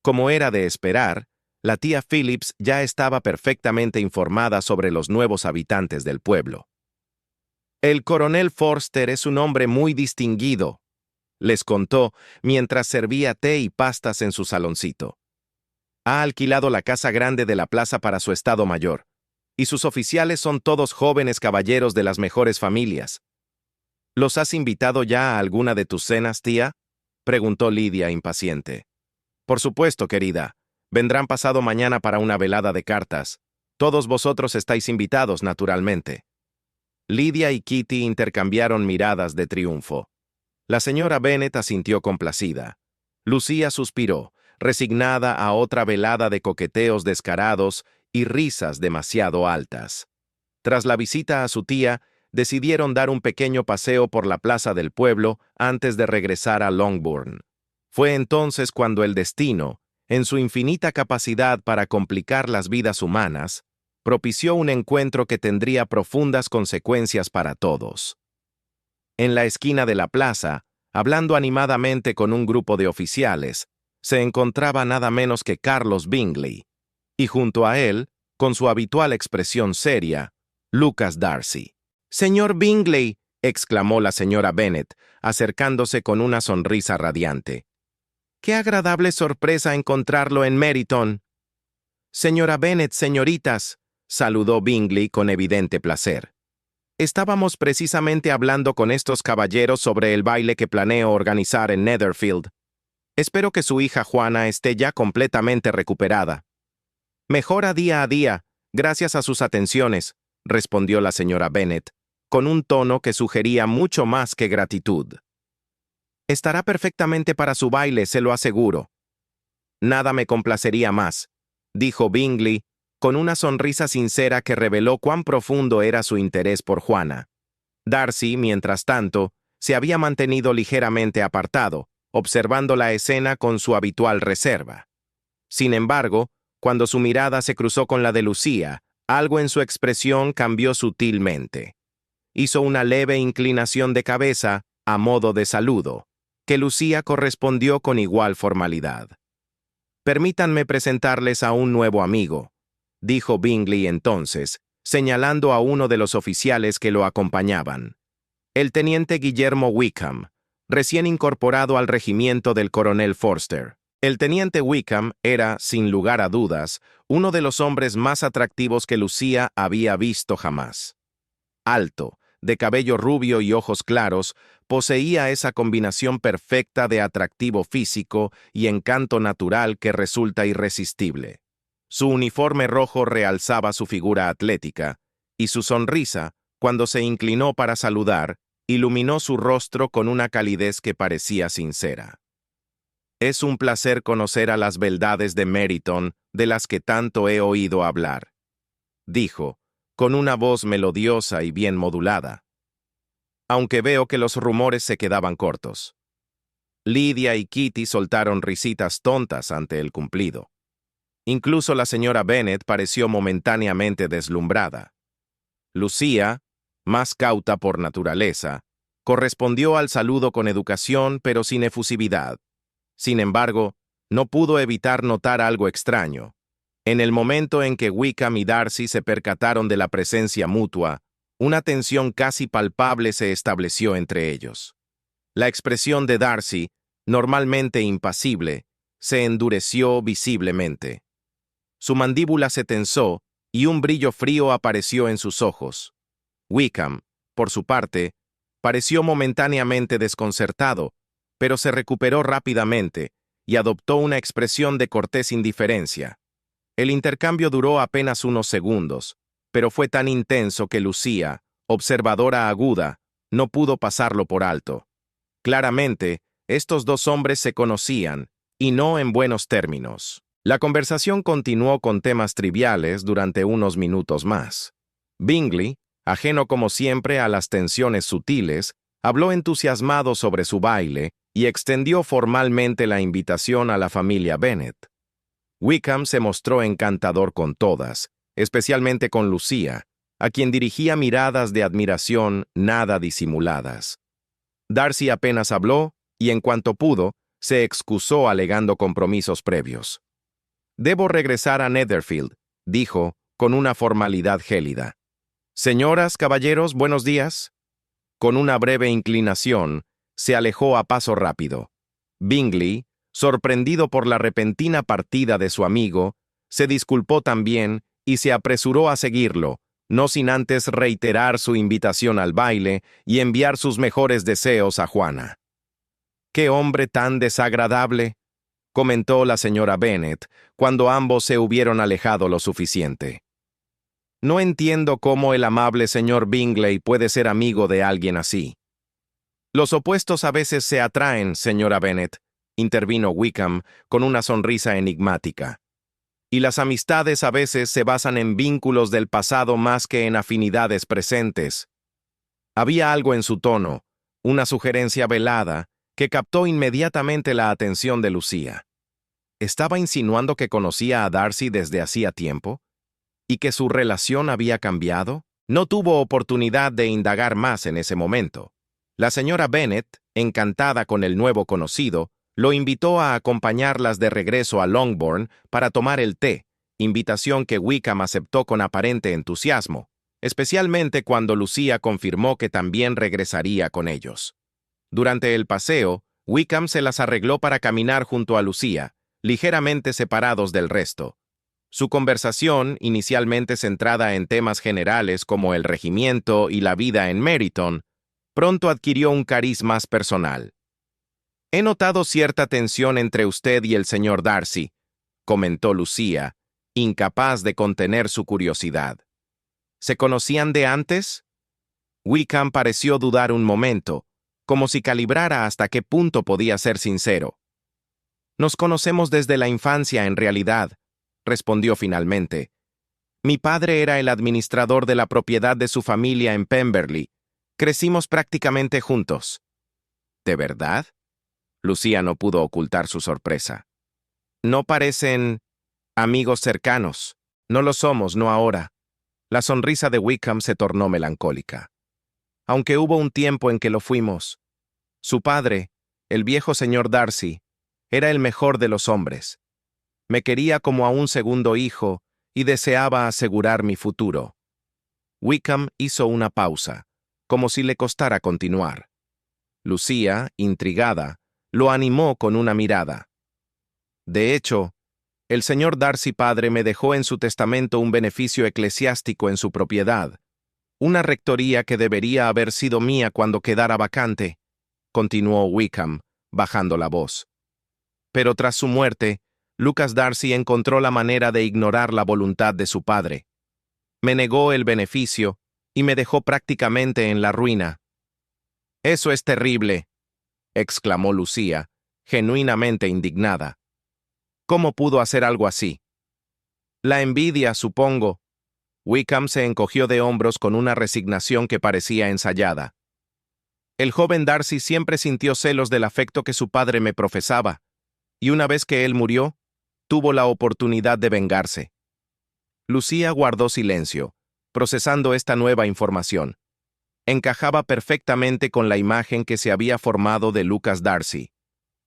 Como era de esperar, la tía Phillips ya estaba perfectamente informada sobre los nuevos habitantes del pueblo. El coronel Forster es un hombre muy distinguido, les contó mientras servía té y pastas en su saloncito. Ha alquilado la casa grande de la plaza para su estado mayor, y sus oficiales son todos jóvenes caballeros de las mejores familias. ¿Los has invitado ya a alguna de tus cenas, tía?, preguntó Lydia impaciente. Por supuesto, querida. Vendrán pasado mañana para una velada de cartas. Todos vosotros estáis invitados, naturalmente. Lydia y Kitty intercambiaron miradas de triunfo. La señora Bennet asintió complacida. Lucía suspiró, resignada a otra velada de coqueteos descarados y risas demasiado altas. Tras la visita a su tía, decidieron dar un pequeño paseo por la plaza del pueblo antes de regresar a Longbourn. Fue entonces cuando el destino, en su infinita capacidad para complicar las vidas humanas, propició un encuentro que tendría profundas consecuencias para todos. En la esquina de la plaza, hablando animadamente con un grupo de oficiales, se encontraba nada menos que Carlos Bingley, y junto a él, con su habitual expresión seria, Lucas Darcy. «Señor Bingley», exclamó la señora Bennet, acercándose con una sonrisa radiante. «Qué agradable sorpresa encontrarlo en Meryton». «Señora Bennet, señoritas», saludó Bingley con evidente placer. «Estábamos precisamente hablando con estos caballeros sobre el baile que planeo organizar en Netherfield. Espero que su hija Juana esté ya completamente recuperada». «Mejora día a día, gracias a sus atenciones», respondió la señora Bennet, con un tono que sugería mucho más que gratitud. «Estará perfectamente para su baile, se lo aseguro». «Nada me complacería más», dijo Bingley, con una sonrisa sincera que reveló cuán profundo era su interés por Juana. Darcy, mientras tanto, se había mantenido ligeramente apartado, observando la escena con su habitual reserva. Sin embargo, cuando su mirada se cruzó con la de Lucía, algo en su expresión cambió sutilmente. Hizo una leve inclinación de cabeza, a modo de saludo, que Lucía correspondió con igual formalidad. «Permítanme presentarles a un nuevo amigo», dijo Bingley entonces, señalando a uno de los oficiales que lo acompañaban. El teniente Guillermo Wickham, recién incorporado al regimiento del coronel Forster. El teniente Wickham era, sin lugar a dudas, uno de los hombres más atractivos que Lucía había visto jamás. Alto, de cabello rubio y ojos claros, poseía esa combinación perfecta de atractivo físico y encanto natural que resulta irresistible. Su uniforme rojo realzaba su figura atlética, y su sonrisa, cuando se inclinó para saludar, iluminó su rostro con una calidez que parecía sincera. «Es un placer conocer a las beldades de Meryton, de las que tanto he oído hablar», dijo, con una voz melodiosa y bien modulada. Aunque veo que los rumores se quedaban cortos. Lydia y Kitty soltaron risitas tontas ante el cumplido. Incluso la señora Bennet pareció momentáneamente deslumbrada. Lucía, más cauta por naturaleza, correspondió al saludo con educación pero sin efusividad. Sin embargo, no pudo evitar notar algo extraño. En el momento en que Wickham y Darcy se percataron de la presencia mutua, una tensión casi palpable se estableció entre ellos. La expresión de Darcy, normalmente impasible, se endureció visiblemente. Su mandíbula se tensó y un brillo frío apareció en sus ojos. Wickham, por su parte, pareció momentáneamente desconcertado, pero se recuperó rápidamente y adoptó una expresión de cortés indiferencia. El intercambio duró apenas unos segundos, pero fue tan intenso que Lucía, observadora aguda, no pudo pasarlo por alto. Claramente, estos dos hombres se conocían, y no en buenos términos. La conversación continuó con temas triviales durante unos minutos más. Bingley, ajeno como siempre a las tensiones sutiles, habló entusiasmado sobre su baile y extendió formalmente la invitación a la familia Bennet. Wickham se mostró encantador con todas, especialmente con Lucía, a quien dirigía miradas de admiración nada disimuladas. Darcy apenas habló y en cuanto pudo, se excusó alegando compromisos previos. «Debo regresar a Netherfield», dijo, con una formalidad gélida. «Señoras, caballeros, buenos días». Con una breve inclinación, se alejó a paso rápido. Bingley, sorprendido por la repentina partida de su amigo, se disculpó también y se apresuró a seguirlo, no sin antes reiterar su invitación al baile y enviar sus mejores deseos a Juana. «¡Qué hombre tan desagradable!», comentó la señora Bennet, cuando ambos se hubieron alejado lo suficiente. «No entiendo cómo el amable señor Bingley puede ser amigo de alguien así». «Los opuestos a veces se atraen, señora Bennet», intervino Wickham con una sonrisa enigmática. «Y las amistades a veces se basan en vínculos del pasado más que en afinidades presentes». Había algo en su tono, una sugerencia velada, que captó inmediatamente la atención de Lucía. ¿Estaba insinuando que conocía a Darcy desde hacía tiempo? ¿Y que su relación había cambiado? No tuvo oportunidad de indagar más en ese momento. La señora Bennet, encantada con el nuevo conocido, lo invitó a acompañarlas de regreso a Longbourn para tomar el té, invitación que Wickham aceptó con aparente entusiasmo, especialmente cuando Lucía confirmó que también regresaría con ellos. Durante el paseo, Wickham se las arregló para caminar junto a Lucía, ligeramente separados del resto. Su conversación, inicialmente centrada en temas generales como el regimiento y la vida en Meryton, pronto adquirió un cariz más personal. «He notado cierta tensión entre usted y el señor Darcy», comentó Lucía, incapaz de contener su curiosidad. «¿Se conocían de antes?» Wickham pareció dudar un momento, como si calibrara hasta qué punto podía ser sincero. «Nos conocemos desde la infancia, en realidad», respondió finalmente, Mi padre era el administrador de la propiedad de su familia en Pemberley. Crecimos prácticamente juntos. ¿De verdad? Lucía no pudo ocultar su sorpresa. No parecen amigos cercanos. No lo somos, no ahora. La sonrisa de Wickham se tornó melancólica. Aunque hubo un tiempo en que lo fuimos. Su padre, el viejo señor Darcy, era el mejor de los hombres. Me quería como a un segundo hijo y deseaba asegurar mi futuro. Wickham hizo una pausa, como si le costara continuar. Lucía, intrigada, lo animó con una mirada. De hecho, el señor Darcy padre me dejó en su testamento un beneficio eclesiástico en su propiedad, una rectoría que debería haber sido mía cuando quedara vacante, continuó Wickham, bajando la voz. Pero tras su muerte, Lucas Darcy encontró la manera de ignorar la voluntad de su padre. Me negó el beneficio y me dejó prácticamente en la ruina. «Eso es terrible», exclamó Lucía, genuinamente indignada. «¿Cómo pudo hacer algo así?» «La envidia, supongo». Wickham se encogió de hombros con una resignación que parecía ensayada. El joven Darcy siempre sintió celos del afecto que su padre me profesaba, y una vez que él murió, tuvo la oportunidad de vengarse. Lucía guardó silencio, procesando esta nueva información. Encajaba perfectamente con la imagen que se había formado de Lucas Darcy.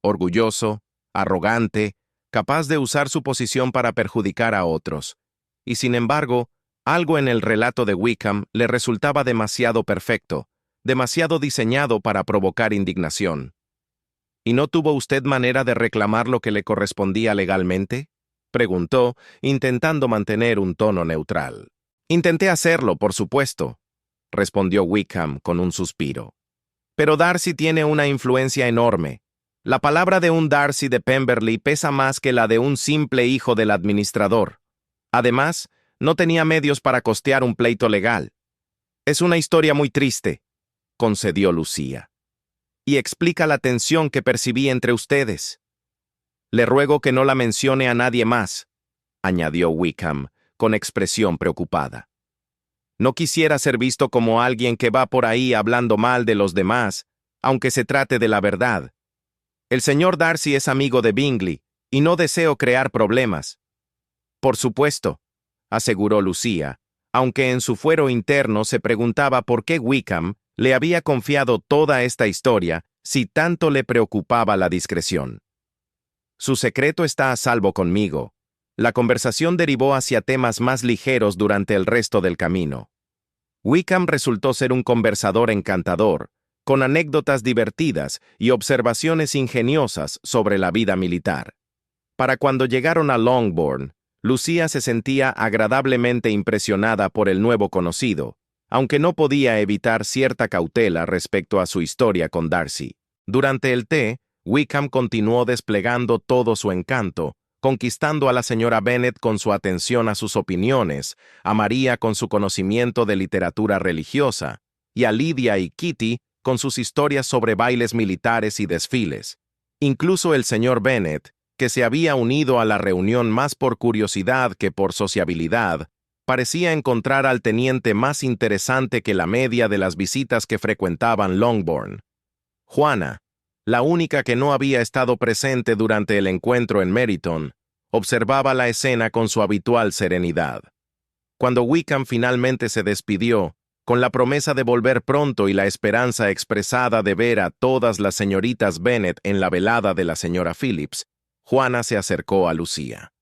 Orgulloso, arrogante, capaz de usar su posición para perjudicar a otros. Y sin embargo, algo en el relato de Wickham le resultaba demasiado perfecto, demasiado diseñado para provocar indignación. ¿Y no tuvo usted manera de reclamar lo que le correspondía legalmente?, preguntó, intentando mantener un tono neutral. «Intenté hacerlo, por supuesto», respondió Wickham con un suspiro. «Pero Darcy tiene una influencia enorme. La palabra de un Darcy de Pemberley pesa más que la de un simple hijo del administrador. Además, no tenía medios para costear un pleito legal. Es una historia muy triste», concedió Lucía. «Y explica la tensión que percibí entre ustedes. Le ruego que no la mencione a nadie más», añadió Wickham, con expresión preocupada. «No quisiera ser visto como alguien que va por ahí hablando mal de los demás, aunque se trate de la verdad. El señor Darcy es amigo de Bingley, y no deseo crear problemas». «Por supuesto», aseguró Lucía, aunque en su fuero interno se preguntaba por qué Wickham le había confiado toda esta historia si tanto le preocupaba la discreción. «Su secreto está a salvo conmigo». La conversación derivó hacia temas más ligeros durante el resto del camino. Wickham resultó ser un conversador encantador, con anécdotas divertidas y observaciones ingeniosas sobre la vida militar. Para cuando llegaron a Longbourn, Lucía se sentía agradablemente impresionada por el nuevo conocido, aunque no podía evitar cierta cautela respecto a su historia con Darcy. Durante el té, Wickham continuó desplegando todo su encanto, conquistando a la señora Bennet con su atención a sus opiniones, a María con su conocimiento de literatura religiosa, y a Lydia y Kitty con sus historias sobre bailes militares y desfiles. Incluso el señor Bennet, que se había unido a la reunión más por curiosidad que por sociabilidad, parecía encontrar al teniente más interesante que la media de las visitas que frecuentaban Longbourn. Juana, la única que no había estado presente durante el encuentro en Meryton, observaba la escena con su habitual serenidad. Cuando Wickham finalmente se despidió, con la promesa de volver pronto y la esperanza expresada de ver a todas las señoritas Bennet en la velada de la señora Phillips, Juana se acercó a Lucía.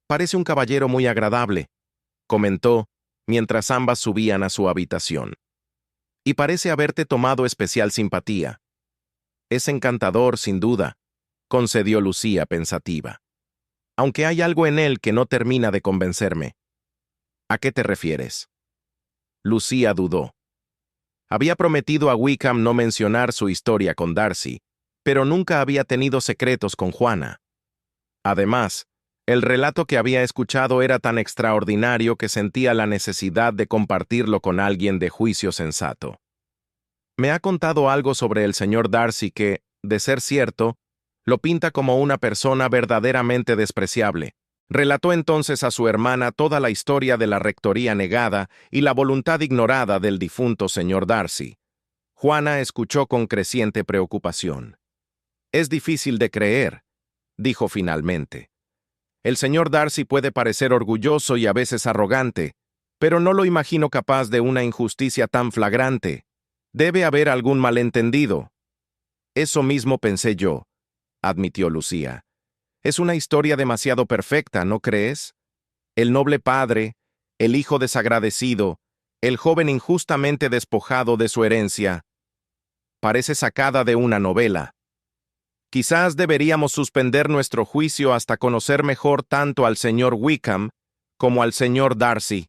«Parece un caballero muy agradable», comentó, mientras ambas subían a su habitación. «Y parece haberte tomado especial simpatía». «Es encantador, sin duda», concedió Lucía pensativa. «Aunque hay algo en él que no termina de convencerme». «¿A qué te refieres?». Lucía dudó. Había prometido a Wickham no mencionar su historia con Darcy, pero nunca había tenido secretos con Juana. Además, el relato que había escuchado era tan extraordinario que sentía la necesidad de compartirlo con alguien de juicio sensato. «Me ha contado algo sobre el señor Darcy que, de ser cierto, lo pinta como una persona verdaderamente despreciable», Relató entonces a su hermana toda la historia de la rectoría negada y la voluntad ignorada del difunto señor Darcy. Juana escuchó con creciente preocupación. «Es difícil de creer», dijo finalmente. «El señor Darcy puede parecer orgulloso y a veces arrogante, pero no lo imagino capaz de una injusticia tan flagrante. Debe haber algún malentendido». «Eso mismo pensé yo», admitió Lucía. «Es una historia demasiado perfecta, ¿no crees? El noble padre, el hijo desagradecido, el joven injustamente despojado de su herencia. Parece sacada de una novela. Quizás deberíamos suspender nuestro juicio hasta conocer mejor tanto al señor Wickham como al señor Darcy»,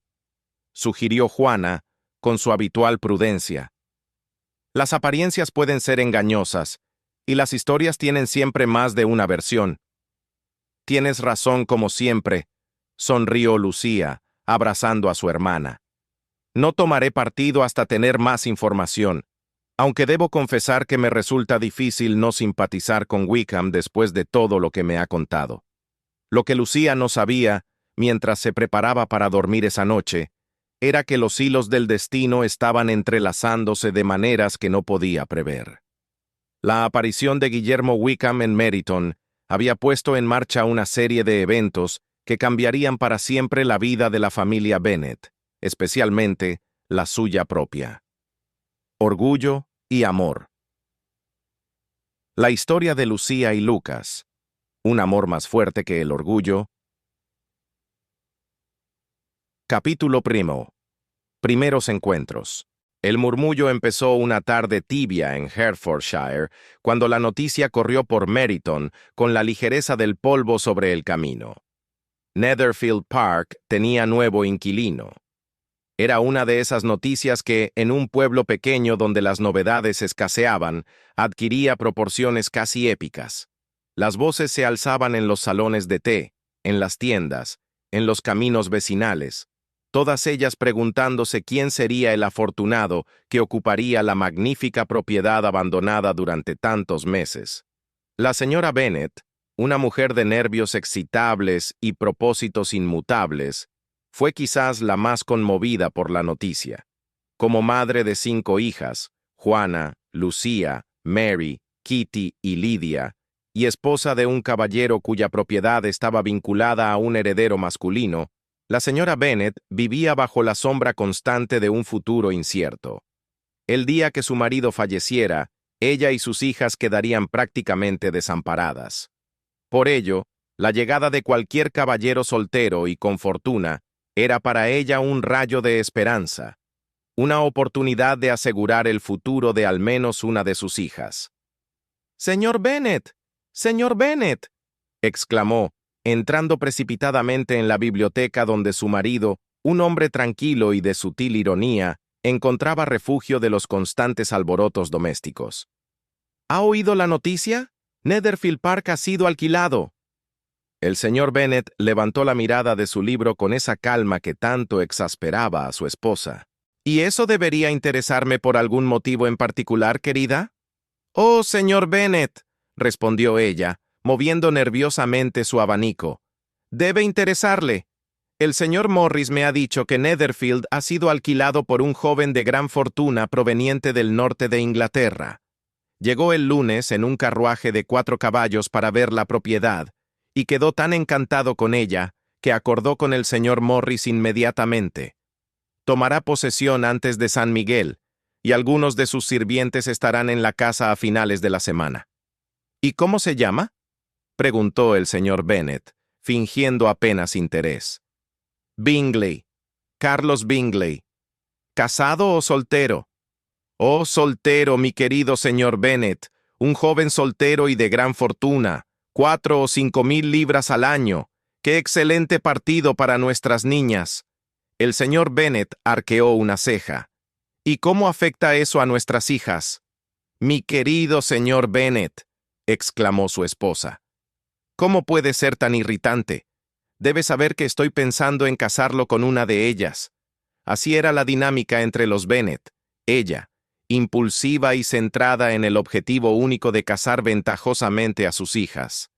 sugirió Juana, con su habitual prudencia. «Las apariencias pueden ser engañosas, y las historias tienen siempre más de una versión». «Tienes razón como siempre», sonrió Lucía, abrazando a su hermana. «No tomaré partido hasta tener más información, aunque debo confesar que me resulta difícil no simpatizar con Wickham después de todo lo que me ha contado». Lo que Lucía no sabía, mientras se preparaba para dormir esa noche, era que los hilos del destino estaban entrelazándose de maneras que no podía prever. La aparición de Guillermo Wickham en Meryton había puesto en marcha una serie de eventos que cambiarían para siempre la vida de la familia Bennet, especialmente la suya propia. Orgullo y amor. La historia de Lucía y Lucas, un amor más fuerte que el orgullo. Capítulo 1. Primeros encuentros. El murmullo empezó una tarde tibia en Hertfordshire, cuando la noticia corrió por Meryton con la ligereza del polvo sobre el camino. Netherfield Park tenía nuevo inquilino. Era una de esas noticias que, en un pueblo pequeño donde las novedades escaseaban, adquiría proporciones casi épicas. Las voces se alzaban en los salones de té, en las tiendas, en los caminos vecinales, todas ellas preguntándose quién sería el afortunado que ocuparía la magnífica propiedad abandonada durante tantos meses. La señora Bennet, una mujer de nervios excitables y propósitos inmutables, fue quizás la más conmovida por la noticia. Como madre de 5 hijas, Juana, Lucía, Mary, Kitty y Lydia, y esposa de un caballero cuya propiedad estaba vinculada a un heredero masculino, la señora Bennet vivía bajo la sombra constante de un futuro incierto. El día que su marido falleciera, ella y sus hijas quedarían prácticamente desamparadas. Por ello, la llegada de cualquier caballero soltero y con fortuna era para ella un rayo de esperanza, una oportunidad de asegurar el futuro de al menos una de sus hijas. «¡Señor Bennet! ¡Señor Bennet!», exclamó, entrando precipitadamente en la biblioteca donde su marido, un hombre tranquilo y de sutil ironía, encontraba refugio de los constantes alborotos domésticos. «¿Ha oído la noticia? Netherfield Park ha sido alquilado». El señor Bennet levantó la mirada de su libro con esa calma que tanto exasperaba a su esposa. «¿Y eso debería interesarme por algún motivo en particular, querida?» «Oh, señor Bennet», respondió ella, moviendo nerviosamente su abanico. «Debe interesarle. El señor Morris me ha dicho que Netherfield ha sido alquilado por un joven de gran fortuna proveniente del norte de Inglaterra. Llegó el lunes en un carruaje de 4 caballos para ver la propiedad, y quedó tan encantado con ella que acordó con el señor Morris inmediatamente. Tomará posesión antes de San Miguel, y algunos de sus sirvientes estarán en la casa a finales de la semana». «¿Y cómo se llama?», preguntó el señor Bennet, fingiendo apenas interés. «Bingley. Carlos Bingley. ¿Casado o soltero?». «Oh, soltero, mi querido señor Bennet, un joven soltero y de gran fortuna, 4 o 5 mil libras al año. ¡Qué excelente partido para nuestras niñas!». El señor Bennet arqueó una ceja. «¿Y cómo afecta eso a nuestras hijas?». «Mi querido señor Bennet», exclamó su esposa. «¿Cómo puede ser tan irritante? Debe saber que estoy pensando en casarlo con una de ellas». Así era la dinámica entre los Bennet. Ella, impulsiva y centrada en el objetivo único de casar ventajosamente a sus hijas.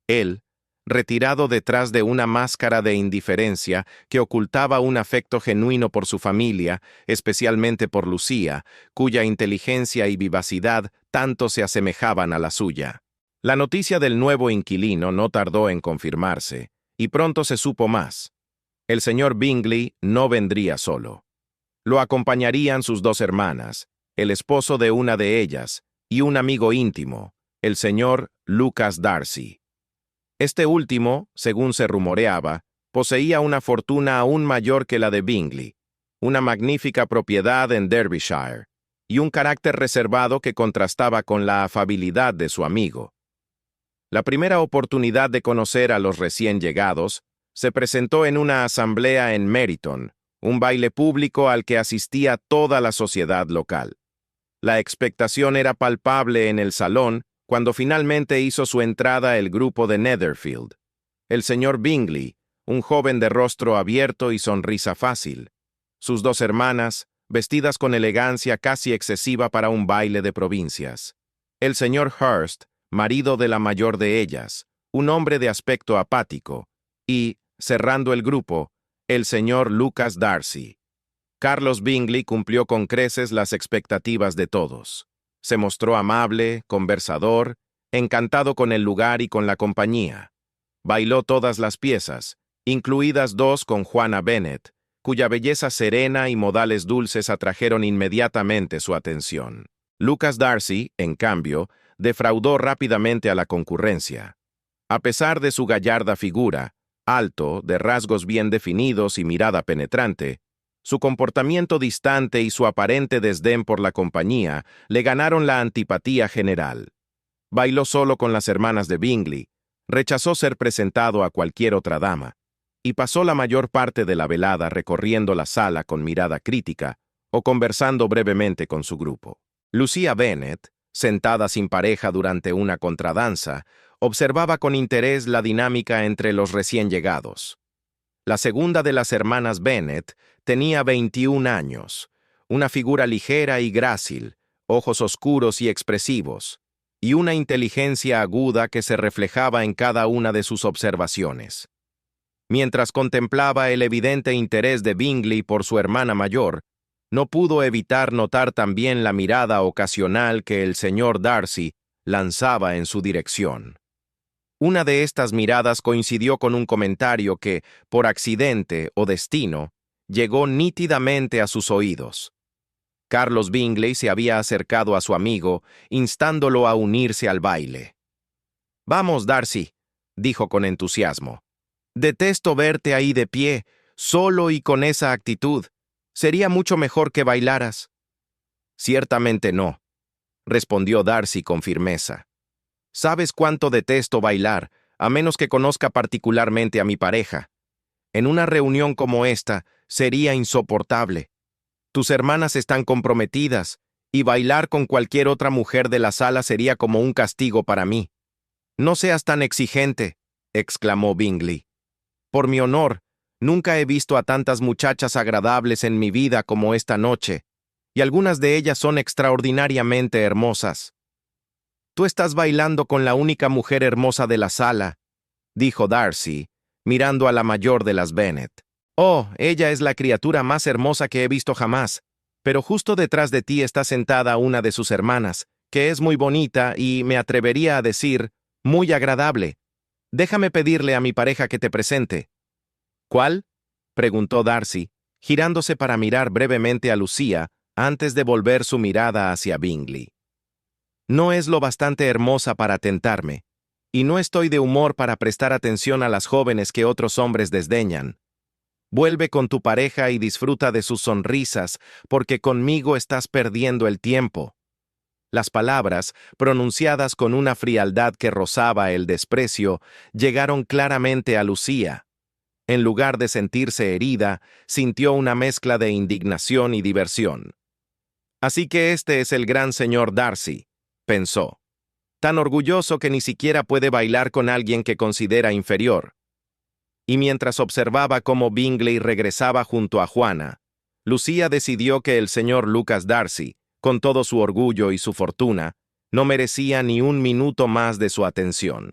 Él, retirado detrás de una máscara de indiferencia que ocultaba un afecto genuino por su familia, especialmente por Lucía, cuya inteligencia y vivacidad tanto se asemejaban a la suya. La noticia del nuevo inquilino no tardó en confirmarse, y pronto se supo más. El señor Bingley no vendría solo. Lo acompañarían sus dos hermanas, el esposo de una de ellas, y un amigo íntimo, el señor Lucas Darcy. Este último, según se rumoreaba, poseía una fortuna aún mayor que la de Bingley, una magnífica propiedad en Derbyshire, y un carácter reservado que contrastaba con la afabilidad de su amigo. La primera oportunidad de conocer a los recién llegados se presentó en una asamblea en Meryton, un baile público al que asistía toda la sociedad local. La expectación era palpable en el salón cuando finalmente hizo su entrada el grupo de Netherfield. El señor Bingley, un joven de rostro abierto y sonrisa fácil. Sus dos hermanas, vestidas con elegancia casi excesiva para un baile de provincias. El señor Hurst, marido de la mayor de ellas, un hombre de aspecto apático. Y, cerrando el grupo, el señor Lucas Darcy. Carlos Bingley cumplió con creces las expectativas de todos. Se mostró amable, conversador, encantado con el lugar y con la compañía. Bailó todas las piezas, incluidas dos con Juana Bennet, cuya belleza serena y modales dulces atrajeron inmediatamente su atención. Lucas Darcy, en cambio, defraudó rápidamente a la concurrencia. A pesar de su gallarda figura, alto, de rasgos bien definidos y mirada penetrante, su comportamiento distante y su aparente desdén por la compañía le ganaron la antipatía general. Bailó solo con las hermanas de Bingley, rechazó ser presentado a cualquier otra dama, y pasó la mayor parte de la velada recorriendo la sala con mirada crítica o conversando brevemente con su grupo. Lucía Bennet, sentada sin pareja durante una contradanza, observaba con interés la dinámica entre los recién llegados. La segunda de las hermanas Bennet tenía 21 años, una figura ligera y grácil, ojos oscuros y expresivos, y una inteligencia aguda que se reflejaba en cada una de sus observaciones. Mientras contemplaba el evidente interés de Bingley por su hermana mayor, no pudo evitar notar también la mirada ocasional que el señor Darcy lanzaba en su dirección. Una de estas miradas coincidió con un comentario que, por accidente o destino, llegó nítidamente a sus oídos. Carlos Bingley se había acercado a su amigo, instándolo a unirse al baile. «Vamos, Darcy», dijo con entusiasmo. «Detesto verte ahí de pie, solo y con esa actitud. Sería mucho mejor que bailaras». «Ciertamente no», respondió Darcy con firmeza. «Sabes cuánto detesto bailar, a menos que conozca particularmente a mi pareja. En una reunión como esta, sería insoportable. Tus hermanas están comprometidas, y bailar con cualquier otra mujer de la sala sería como un castigo para mí». «No seas tan exigente», exclamó Bingley. «Por mi honor, nunca he visto a tantas muchachas agradables en mi vida como esta noche, y algunas de ellas son extraordinariamente hermosas». «Tú estás bailando con la única mujer hermosa de la sala», dijo Darcy, mirando a la mayor de las Bennet. «Oh, ella es la criatura más hermosa que he visto jamás, pero justo detrás de ti está sentada una de sus hermanas, que es muy bonita y, me atrevería a decir, muy agradable. Déjame pedirle a mi pareja que te presente». «¿Cuál?», preguntó Darcy, girándose para mirar brevemente a Lucía antes de volver su mirada hacia Bingley. «No es lo bastante hermosa para tentarme, y no estoy de humor para prestar atención a las jóvenes que otros hombres desdeñan. Vuelve con tu pareja y disfruta de sus sonrisas, porque conmigo estás perdiendo el tiempo». Las palabras, pronunciadas con una frialdad que rozaba el desprecio, llegaron claramente a Lucía. En lugar de sentirse herida, sintió una mezcla de indignación y diversión. «Así que este es el gran señor Darcy», pensó. «Tan orgulloso que ni siquiera puede bailar con alguien que considera inferior». Y mientras observaba cómo Bingley regresaba junto a Juana, Lucía decidió que el señor Lucas Darcy, con todo su orgullo y su fortuna, no merecía ni un minuto más de su atención.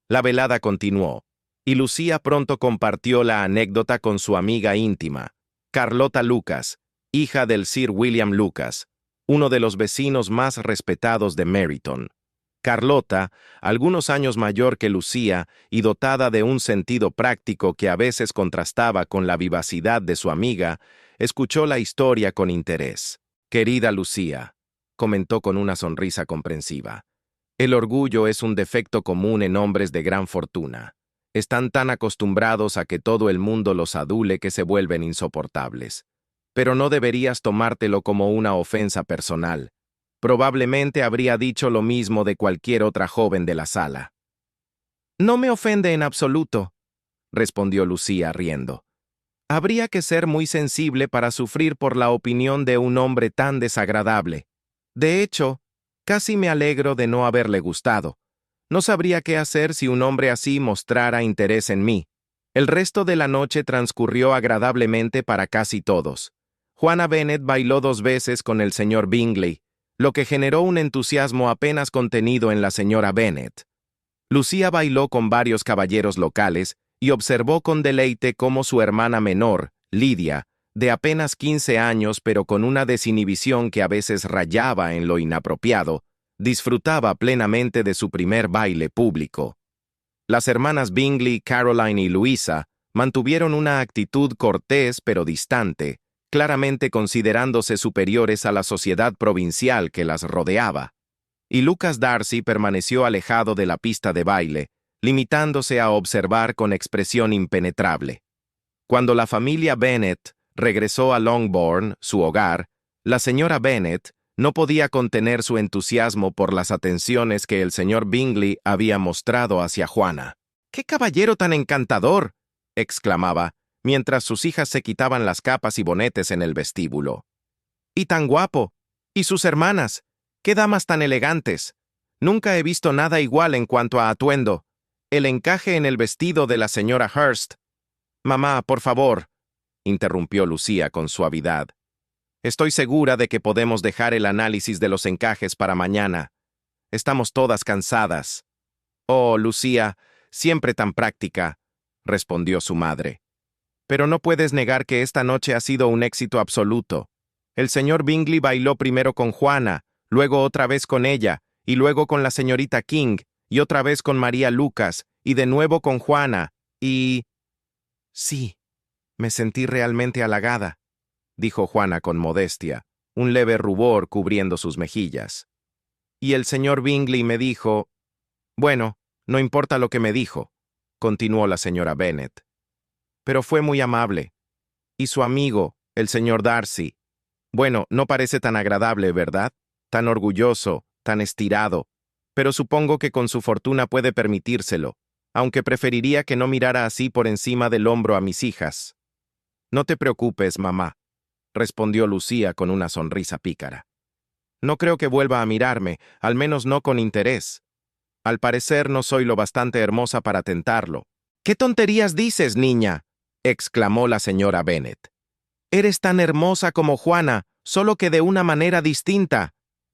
La velada continuó, Y Lucía pronto compartió la anécdota con su amiga íntima, Carlota Lucas, hija del Sir William Lucas, uno de los vecinos más respetados de Meryton. Carlota, algunos años mayor que Lucía y dotada de un sentido práctico que a veces contrastaba con la vivacidad de su amiga, escuchó la historia con interés. «Querida Lucía», comentó con una sonrisa comprensiva, «el orgullo es un defecto común en hombres de gran fortuna. Están tan acostumbrados a que todo el mundo los adule que se vuelven insoportables. Pero no deberías tomártelo como una ofensa personal. Probablemente habría dicho lo mismo de cualquier otra joven de la sala». «No me ofende en absoluto», respondió Lucía riendo. «Habría que ser muy sensible para sufrir por la opinión de un hombre tan desagradable. De hecho, casi me alegro de no haberle gustado. No sabría qué hacer si un hombre así mostrara interés en mí». El resto de la noche transcurrió agradablemente para casi todos. Juana Bennet bailó 2 veces con el señor Bingley, lo que generó un entusiasmo apenas contenido en la señora Bennet. Lucía bailó con varios caballeros locales y observó con deleite cómo su hermana menor, Lidia, de apenas 15 años pero con una desinhibición que a veces rayaba en lo inapropiado, disfrutaba plenamente de su primer baile público. Las hermanas Bingley, Caroline y Luisa mantuvieron una actitud cortés pero distante, claramente considerándose superiores a la sociedad provincial que las rodeaba. Y Lucas Darcy permaneció alejado de la pista de baile, limitándose a observar con expresión impenetrable. Cuando la familia Bennet regresó a Longbourn, su hogar, la señora Bennet no podía contener su entusiasmo por las atenciones que el señor Bingley había mostrado hacia Juana. «¡Qué caballero tan encantador!», exclamaba, mientras sus hijas se quitaban las capas y bonetes en el vestíbulo. «Y tan guapo. Y sus hermanas. ¡Qué damas tan elegantes! Nunca he visto nada igual en cuanto a atuendo. El encaje en el vestido de la señora Hurst». «Mamá, por favor», interrumpió Lucía con suavidad. «Estoy segura de que podemos dejar el análisis de los encajes para mañana. Estamos todas cansadas». «Oh, Lucía, siempre tan práctica», respondió su madre. «Pero no puedes negar que esta noche ha sido un éxito absoluto. El señor Bingley bailó primero con Juana, luego otra vez con ella, y luego con la señorita King, y otra vez con María Lucas, y de nuevo con Juana, y...» «Sí, me sentí realmente halagada», dijo Juana con modestia, un leve rubor cubriendo sus mejillas. «Y el señor Bingley me dijo...» «Bueno, no importa lo que me dijo», continuó la señora Bennet. «Pero fue muy amable. Y su amigo, el señor Darcy. Bueno, no parece tan agradable, ¿verdad? Tan orgulloso, tan estirado. Pero supongo que con su fortuna puede permitírselo, aunque preferiría que no mirara así por encima del hombro a mis hijas». «No te preocupes, mamá», respondió Lucía con una sonrisa pícara. «No creo que vuelva a mirarme, al menos no con interés. Al parecer no soy lo bastante hermosa para tentarlo». «¿Qué tonterías dices, niña?», exclamó la señora Bennet. «Eres tan hermosa como Juana, solo que de una manera distinta.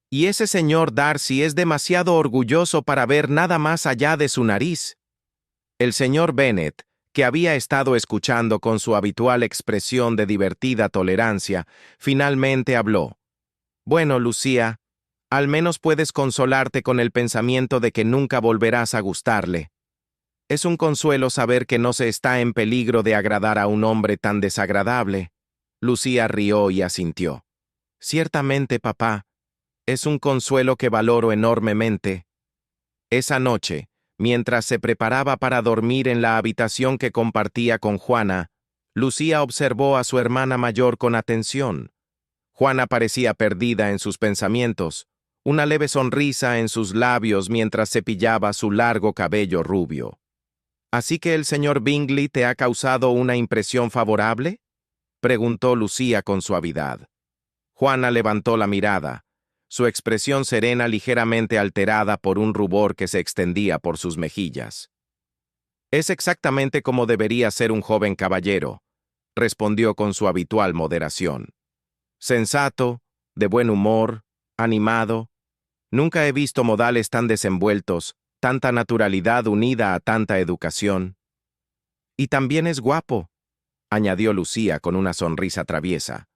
Y ese señor Darcy es demasiado orgulloso para ver nada más allá de su nariz». El señor Bennet, que había estado escuchando con su habitual expresión de divertida tolerancia, finalmente habló. «Bueno, Lucía, al menos puedes consolarte con el pensamiento de que nunca volverás a gustarle. Es un consuelo saber que no se está en peligro de agradar a un hombre tan desagradable». Lucía rió y asintió. «Ciertamente, papá, es un consuelo que valoro enormemente». Esa noche, mientras se preparaba para dormir en la habitación que compartía con Juana, Lucía observó a su hermana mayor con atención. Juana parecía perdida en sus pensamientos, una leve sonrisa en sus labios mientras cepillaba su largo cabello rubio. «¿Así que el señor Bingley te ha causado una impresión favorable?», preguntó Lucía con suavidad. Juana levantó la mirada, su expresión serena ligeramente alterada por un rubor que se extendía por sus mejillas. «Es exactamente como debería ser un joven caballero», respondió con su habitual moderación. «Sensato, de buen humor, animado. Nunca he visto modales tan desenvueltos, tanta naturalidad unida a tanta educación. Y también es guapo, añadió Lucía con una sonrisa traviesa,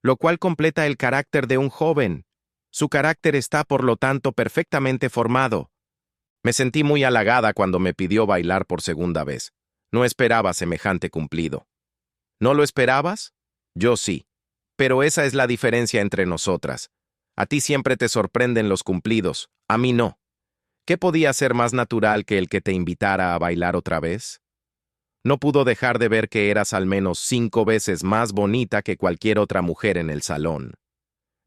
lo cual completa el carácter de un joven. Su carácter está, por lo tanto, perfectamente formado. Me sentí muy halagada cuando me pidió bailar por segunda vez. No esperaba semejante cumplido. ¿No lo esperabas? Yo sí. Pero esa es la diferencia entre nosotras. A ti siempre te sorprenden los cumplidos, a mí no. ¿Qué podía ser más natural que el que te invitara a bailar otra vez? No pudo dejar de ver que eras al menos 5 veces más bonita que cualquier otra mujer en el salón.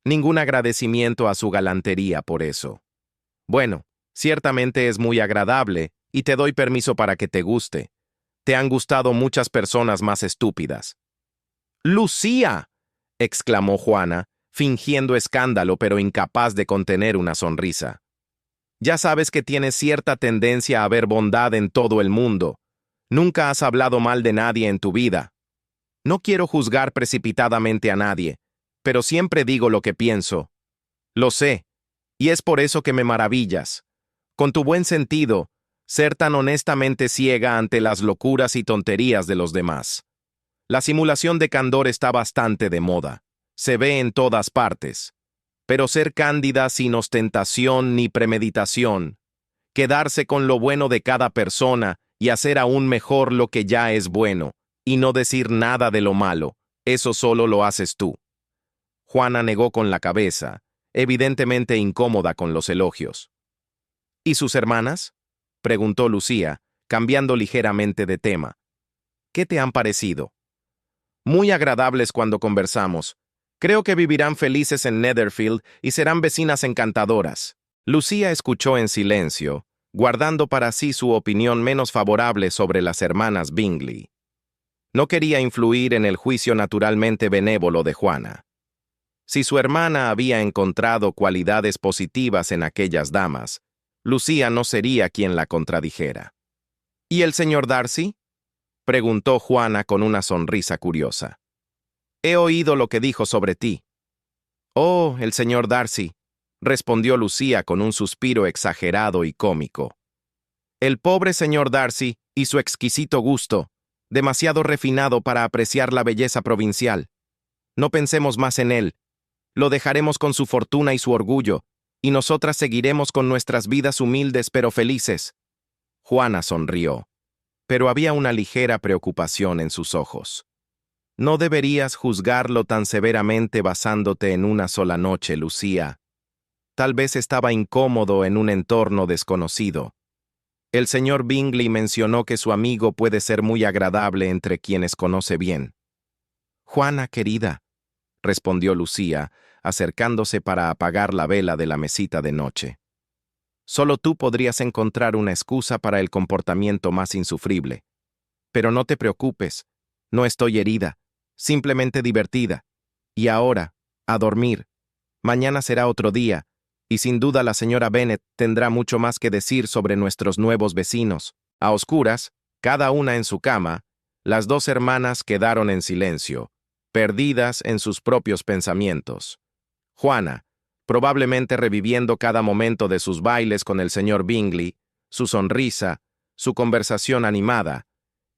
Ningún agradecimiento a su galantería por eso. Bueno, ciertamente es muy agradable, y te doy permiso para que te guste. Te han gustado muchas personas más estúpidas. ¡Lucía!, exclamó Juana, fingiendo escándalo pero incapaz de contener una sonrisa. Ya sabes que tienes cierta tendencia a ver bondad en todo el mundo. Nunca has hablado mal de nadie en tu vida. No quiero juzgar precipitadamente a nadie, pero siempre digo lo que pienso. Lo sé, y es por eso que me maravillas. Con tu buen sentido, ser tan honestamente ciega ante las locuras y tonterías de los demás. La simulación de candor está bastante de moda. Se ve en todas partes. Pero ser cándida sin ostentación ni premeditación, quedarse con lo bueno de cada persona y hacer aún mejor lo que ya es bueno, y no decir nada de lo malo, eso solo lo haces tú. Juana negó con la cabeza, evidentemente incómoda con los elogios. ¿Y sus hermanas?, preguntó Lucía, cambiando ligeramente de tema. ¿Qué te han parecido? Muy agradables cuando conversamos. Creo que vivirán felices en Netherfield y serán vecinas encantadoras. Lucía escuchó en silencio, guardando para sí su opinión menos favorable sobre las hermanas Bingley. No quería influir en el juicio naturalmente benévolo de Juana. Si su hermana había encontrado cualidades positivas en aquellas damas, Lucía no sería quien la contradijera. ¿Y el señor Darcy?, preguntó Juana con una sonrisa curiosa. He oído lo que dijo sobre ti. Oh, el señor Darcy, respondió Lucía con un suspiro exagerado y cómico. El pobre señor Darcy y su exquisito gusto, demasiado refinado para apreciar la belleza provincial. No pensemos más en él. Lo dejaremos con su fortuna y su orgullo, y nosotras seguiremos con nuestras vidas humildes pero felices. Juana sonrió, pero había una ligera preocupación en sus ojos. No deberías juzgarlo tan severamente basándote en una sola noche, Lucía. Tal vez estaba incómodo en un entorno desconocido. El señor Bingley mencionó que su amigo puede ser muy agradable entre quienes conoce bien. Juana, querida, respondió Lucía, acercándose para apagar la vela de la mesita de noche. Solo tú podrías encontrar una excusa para el comportamiento más insufrible. Pero no te preocupes, no estoy herida, simplemente divertida. Y ahora, a dormir. Mañana será otro día, y sin duda la señora Bennet tendrá mucho más que decir sobre nuestros nuevos vecinos. A oscuras, cada una en su cama, las dos hermanas quedaron en silencio, perdidas en sus propios pensamientos. Juana, probablemente reviviendo cada momento de sus bailes con el señor Bingley, su sonrisa, su conversación animada,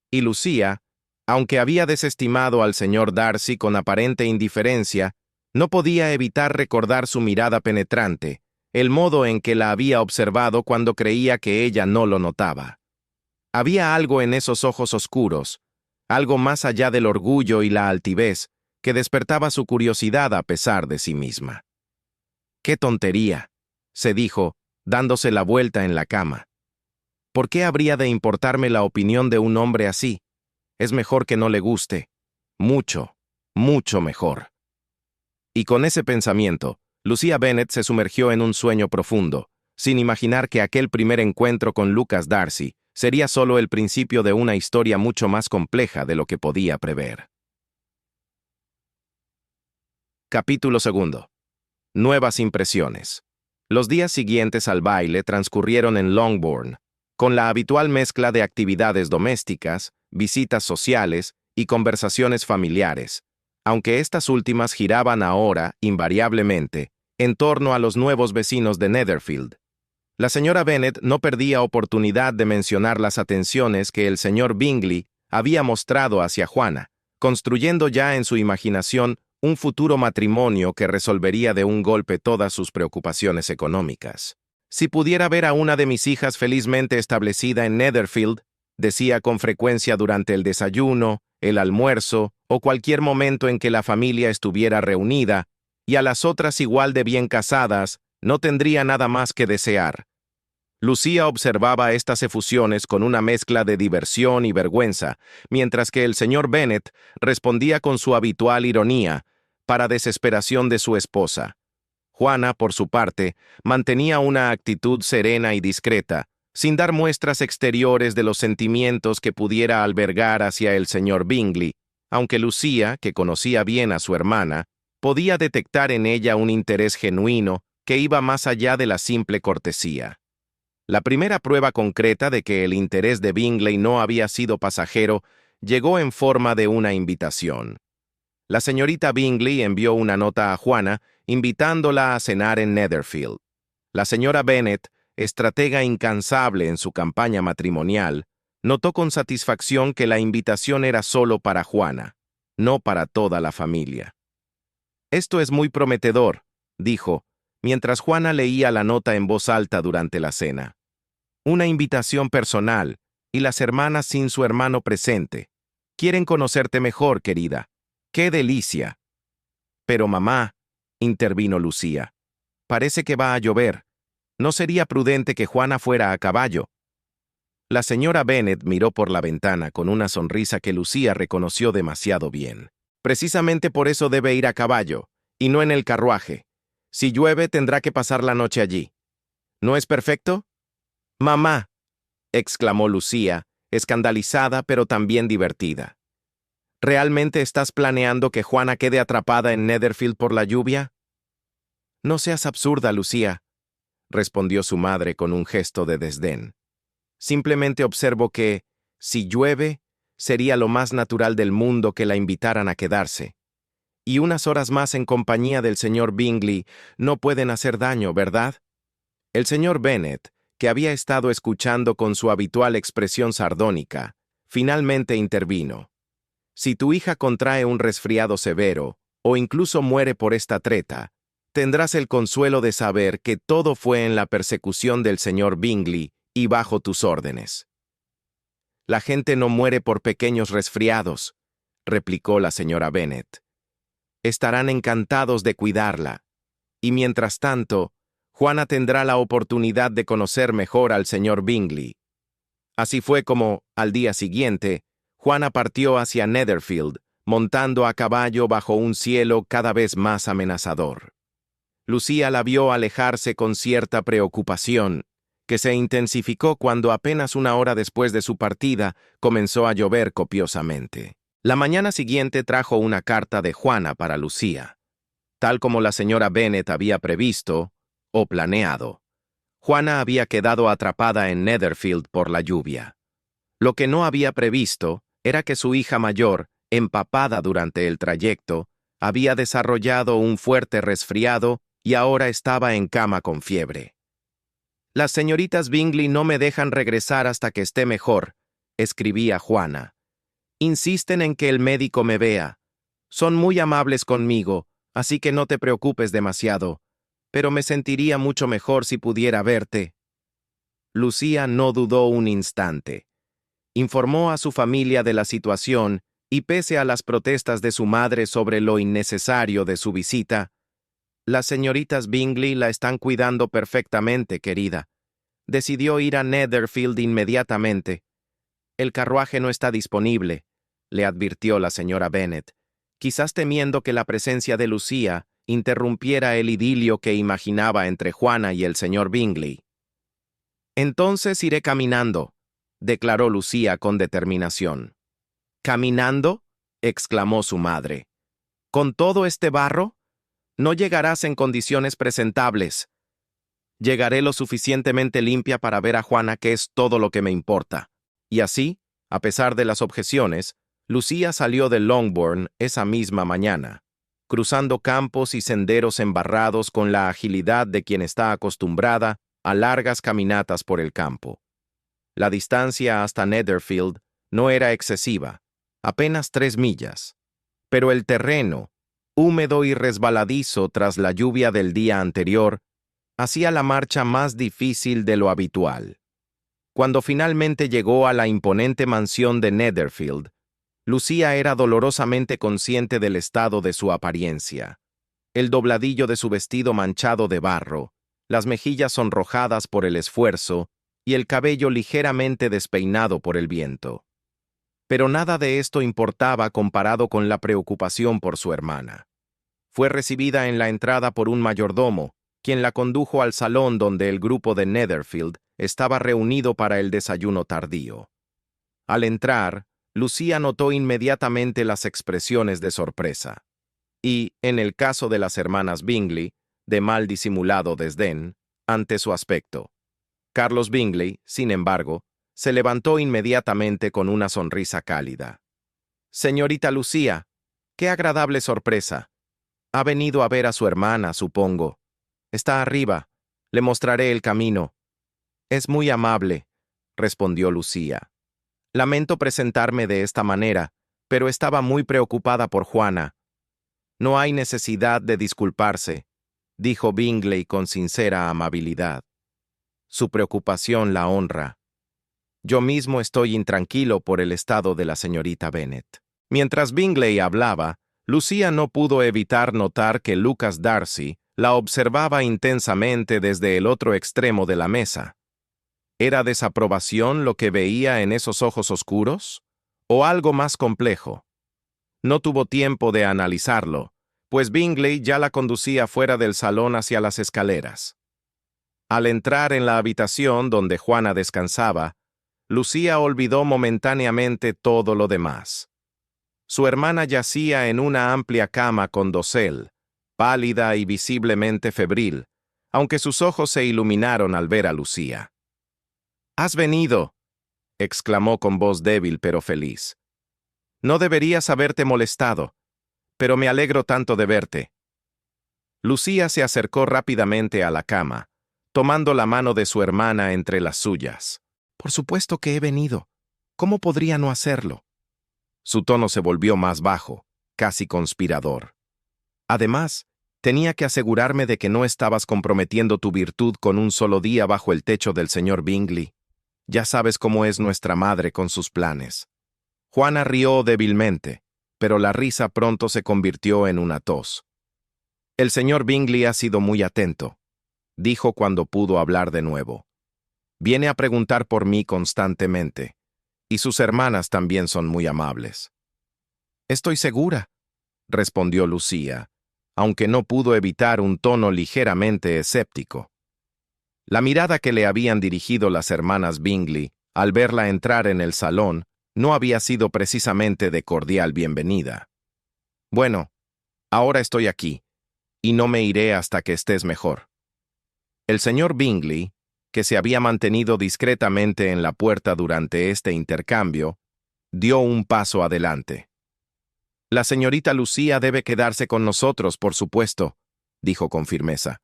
y Lucía, aunque había desestimado al señor Darcy con aparente indiferencia, no podía evitar recordar su mirada penetrante, el modo en que la había observado cuando creía que ella no lo notaba. Había algo en esos ojos oscuros, algo más allá del orgullo y la altivez, que despertaba su curiosidad a pesar de sí misma. ¡Qué tontería!, se dijo, dándose la vuelta en la cama. ¿Por qué habría de importarme la opinión de un hombre así? Es mejor que no le guste. Mucho, mucho mejor. Y con ese pensamiento, Lucía Bennet se sumergió en un sueño profundo, sin imaginar que aquel primer encuentro con Lucas Darcy sería solo el principio de una historia mucho más compleja de lo que podía prever. Capítulo 2. Nuevas impresiones. Los días siguientes al baile transcurrieron en Longbourn, con la habitual mezcla de actividades domésticas, visitas sociales y conversaciones familiares, aunque estas últimas giraban ahora, invariablemente, en torno a los nuevos vecinos de Netherfield. La señora Bennet no perdía oportunidad de mencionar las atenciones que el señor Bingley había mostrado hacia Juana, construyendo ya en su imaginación un futuro matrimonio que resolvería de un golpe todas sus preocupaciones económicas. Si pudiera ver a una de mis hijas felizmente establecida en Netherfield, decía con frecuencia durante el desayuno, el almuerzo o cualquier momento en que la familia estuviera reunida, y a las otras igual de bien casadas, no tendría nada más que desear. Lucía observaba estas efusiones con una mezcla de diversión y vergüenza, mientras que el señor Bennet respondía con su habitual ironía, para desesperación de su esposa. Juana, por su parte, mantenía una actitud serena y discreta, sin dar muestras exteriores de los sentimientos que pudiera albergar hacia el señor Bingley, aunque Lucía, que conocía bien a su hermana, podía detectar en ella un interés genuino que iba más allá de la simple cortesía. La primera prueba concreta de que el interés de Bingley no había sido pasajero llegó en forma de una invitación. La señorita Bingley envió una nota a Juana invitándola a cenar en Netherfield. La señora Bennet, estratega incansable en su campaña matrimonial, notó con satisfacción que la invitación era solo para Juana, no para toda la familia. «Esto es muy prometedor», dijo, mientras Juana leía la nota en voz alta durante la cena. «Una invitación personal, y las hermanas sin su hermano presente. Quieren conocerte mejor, querida. ¡Qué delicia!». «Pero mamá», intervino Lucía, «parece que va a llover. No sería prudente que Juana fuera a caballo». La señora Bennet miró por la ventana con una sonrisa que Lucía reconoció demasiado bien. «Precisamente por eso debe ir a caballo, y no en el carruaje. Si llueve, tendrá que pasar la noche allí. ¿No es perfecto?» «Mamá», exclamó Lucía, escandalizada pero también divertida. «¿Realmente estás planeando que Juana quede atrapada en Netherfield por la lluvia?» «No seas absurda, Lucía», respondió su madre con un gesto de desdén. «Simplemente observo que, si llueve, sería lo más natural del mundo que la invitaran a quedarse. Y unas horas más en compañía del señor Bingley no pueden hacer daño, ¿verdad?» El señor Bennet, que había estado escuchando con su habitual expresión sardónica, finalmente intervino. «Si tu hija contrae un resfriado severo, o incluso muere por esta treta, tendrás el consuelo de saber que todo fue en la persecución del señor Bingley y bajo tus órdenes». «La gente no muere por pequeños resfriados», replicó la señora Bennet. «Estarán encantados de cuidarla, y mientras tanto, Juana tendrá la oportunidad de conocer mejor al señor Bingley». Así fue como, al día siguiente, Juana partió hacia Netherfield, montando a caballo bajo un cielo cada vez más amenazador. Lucía la vio alejarse con cierta preocupación, que se intensificó cuando apenas una hora después de su partida comenzó a llover copiosamente. La mañana siguiente trajo una carta de Juana para Lucía. Tal como la señora Bennet había previsto, o planeado, Juana había quedado atrapada en Netherfield por la lluvia. Lo que no había previsto era que su hija mayor, empapada durante el trayecto, había desarrollado un fuerte resfriado y ahora estaba en cama con fiebre. «Las señoritas Bingley no me dejan regresar hasta que esté mejor», escribía Juana. «Insisten en que el médico me vea. Son muy amables conmigo, así que no te preocupes demasiado, pero me sentiría mucho mejor si pudiera verte». Lucía no dudó un instante. Informó a su familia de la situación y pese a las protestas de su madre sobre lo innecesario de su visita, «Las señoritas Bingley la están cuidando perfectamente, querida. Decidió ir a Netherfield inmediatamente. El carruaje no está disponible», le advirtió la señora Bennet, quizás temiendo que la presencia de Lucía interrumpiera el idilio que imaginaba entre Juana y el señor Bingley. «Entonces iré caminando», declaró Lucía con determinación. «¿Caminando?», exclamó su madre. «¿Con todo este barro? No llegarás en condiciones presentables». «Llegaré lo suficientemente limpia para ver a Juana, que es todo lo que me importa». Y así, a pesar de las objeciones, Lucía salió de Longbourn esa misma mañana, cruzando campos y senderos embarrados con la agilidad de quien está acostumbrada a largas caminatas por el campo. La distancia hasta Netherfield No era excesiva, apenas 3 millas. Pero el terreno, húmedo y resbaladizo tras la lluvia del día anterior, hacía la marcha más difícil de lo habitual. Cuando finalmente llegó a la imponente mansión de Netherfield, Lucía era dolorosamente consciente del estado de su apariencia. El dobladillo de su vestido manchado de barro, las mejillas sonrojadas por el esfuerzo y el cabello ligeramente despeinado por el viento. Pero nada de esto importaba comparado con la preocupación por su hermana. Fue recibida en la entrada por un mayordomo, quien la condujo al salón donde el grupo de Netherfield estaba reunido para el desayuno tardío. Al entrar, Lucía notó inmediatamente las expresiones de sorpresa. Y, en el caso de las hermanas Bingley, de mal disimulado desdén, ante su aspecto. Carlos Bingley, sin embargo, se levantó inmediatamente con una sonrisa cálida. «Señorita Lucía, qué agradable sorpresa. Ha venido a ver a su hermana, supongo. Está arriba. Le mostraré el camino». «Es muy amable», respondió Lucía. «Lamento presentarme de esta manera, pero estaba muy preocupada por Juana». «No hay necesidad de disculparse», dijo Bingley con sincera amabilidad. «Su preocupación la honra. Yo mismo estoy intranquilo por el estado de la señorita Bennet». Mientras Bingley hablaba, Lucía no pudo evitar notar que Lucas Darcy la observaba intensamente desde el otro extremo de la mesa. ¿Era desaprobación lo que veía en esos ojos oscuros? ¿O algo más complejo? No tuvo tiempo de analizarlo, pues Bingley ya la conducía fuera del salón hacia las escaleras. Al entrar en la habitación donde Juana descansaba, Lucía olvidó momentáneamente todo lo demás. Su hermana yacía en una amplia cama con dosel, pálida y visiblemente febril, aunque sus ojos se iluminaron al ver a Lucía. «¿Has venido?», exclamó con voz débil pero feliz. «No deberías haberte molestado, pero me alegro tanto de verte». Lucía se acercó rápidamente a la cama, tomando la mano de su hermana entre las suyas. «Por supuesto que he venido. ¿Cómo podría no hacerlo?». Su tono se volvió más bajo, casi conspirador. «Además, tenía que asegurarme de que no estabas comprometiendo tu virtud con un solo día bajo el techo del señor Bingley. Ya sabes cómo es nuestra madre con sus planes». Juana rió débilmente, pero la risa pronto se convirtió en una tos. «El señor Bingley ha sido muy atento», dijo cuando pudo hablar de nuevo. «Viene a preguntar por mí constantemente, y sus hermanas también son muy amables». «Estoy segura», respondió Lucía, aunque no pudo evitar un tono ligeramente escéptico. La mirada que le habían dirigido las hermanas Bingley al verla entrar en el salón no había sido precisamente de cordial bienvenida. «Bueno, ahora estoy aquí, y no me iré hasta que estés mejor». El señor Bingley, que se había mantenido discretamente en la puerta durante este intercambio, dio un paso adelante. «La señorita Lucía debe quedarse con nosotros, por supuesto», dijo con firmeza.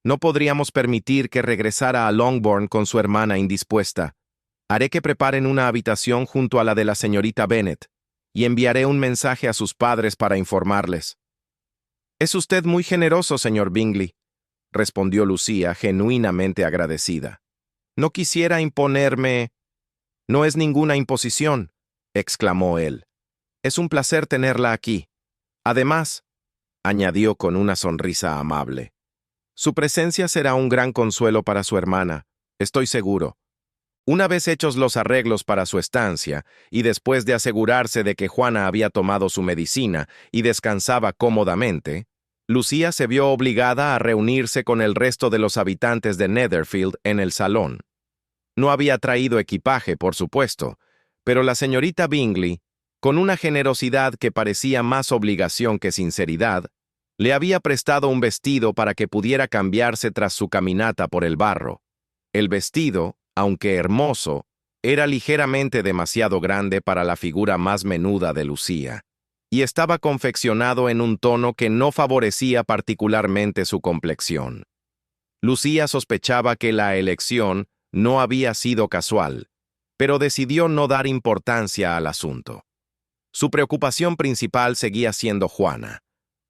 «No podríamos permitir que regresara a Longbourn con su hermana indispuesta. Haré que preparen una habitación junto a la de la señorita Bennet, y enviaré un mensaje a sus padres para informarles». «Es usted muy generoso, señor Bingley», respondió Lucía, genuinamente agradecida. «No quisiera imponerme». «No es ninguna imposición», exclamó él. «Es un placer tenerla aquí. Además», añadió con una sonrisa amable, «su presencia será un gran consuelo para su hermana, estoy seguro». Una vez hechos los arreglos para su estancia, y después de asegurarse de que Juana había tomado su medicina y descansaba cómodamente, Lucía se vio obligada a reunirse con el resto de los habitantes de Netherfield en el salón. No había traído equipaje, por supuesto, pero la señorita Bingley, con una generosidad que parecía más obligación que sinceridad, le había prestado un vestido para que pudiera cambiarse tras su caminata por el barro. El vestido, aunque hermoso, era ligeramente demasiado grande para la figura más menuda de Lucía, y estaba confeccionado en un tono que no favorecía particularmente su complexión. Lucía sospechaba que la elección no había sido casual, pero decidió no dar importancia al asunto. Su preocupación principal seguía siendo Juana,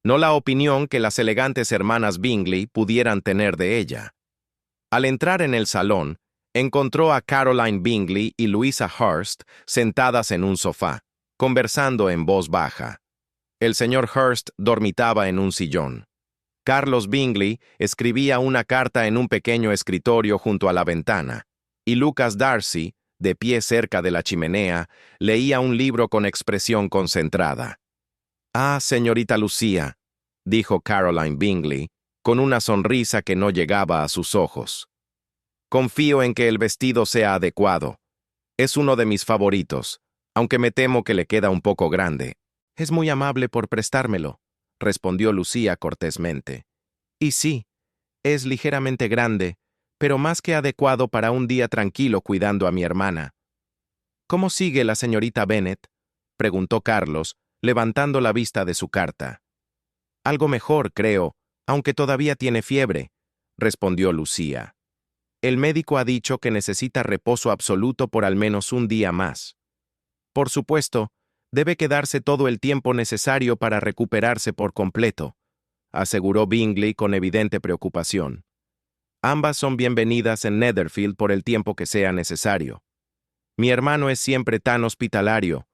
no la opinión que las elegantes hermanas Bingley pudieran tener de ella. Al entrar en el salón, encontró a Caroline Bingley y Louisa Hurst sentadas en un sofá, conversando en voz baja. El señor Hurst dormitaba en un sillón. Carlos Bingley escribía una carta en un pequeño escritorio junto a la ventana, y Lucas Darcy, de pie cerca de la chimenea, leía un libro con expresión concentrada. «Ah, señorita Lucía», dijo Caroline Bingley, con una sonrisa que no llegaba a sus ojos. «Confío en que el vestido sea adecuado. Es uno de mis favoritos, aunque me temo que le queda un poco grande». «Es muy amable por prestármelo», respondió Lucía cortésmente. «Y sí, es ligeramente grande, pero más que adecuado para un día tranquilo cuidando a mi hermana». «¿Cómo sigue la señorita Bennet?», preguntó Carlos, levantando la vista de su carta. «Algo mejor, creo, aunque todavía tiene fiebre», respondió Lucía. «El médico ha dicho que necesita reposo absoluto por al menos un día más. Por supuesto, debe quedarse todo el tiempo necesario para recuperarse por completo», aseguró Bingley con evidente preocupación. «Ambas son bienvenidas en Netherfield por el tiempo que sea necesario. Mi hermano es siempre tan hospitalario»,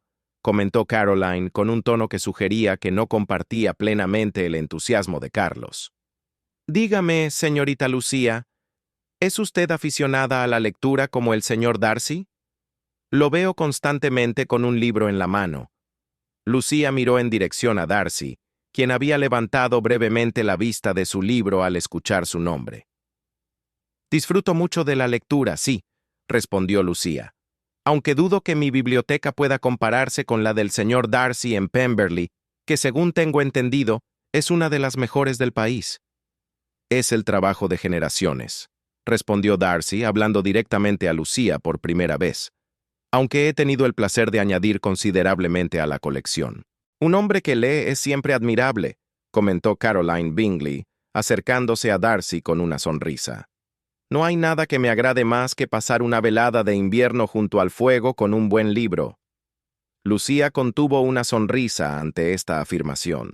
comentó Caroline con un tono que sugería que no compartía plenamente el entusiasmo de Carlos. «Dígame, señorita Lucía, ¿es usted aficionada a la lectura como el señor Darcy? Lo veo constantemente con un libro en la mano». Lucía miró en dirección a Darcy, quien había levantado brevemente la vista de su libro al escuchar su nombre. «Disfruto mucho de la lectura, sí», respondió Lucía, «aunque dudo que mi biblioteca pueda compararse con la del señor Darcy en Pemberley, que según tengo entendido, es una de las mejores del país». «Es el trabajo de generaciones», respondió Darcy, hablando directamente a Lucía por primera vez, «aunque he tenido el placer de añadir considerablemente a la colección». «Un hombre que lee es siempre admirable», comentó Caroline Bingley, acercándose a Darcy con una sonrisa. «No hay nada que me agrade más que pasar una velada de invierno junto al fuego con un buen libro». Lucía contuvo una sonrisa ante esta afirmación.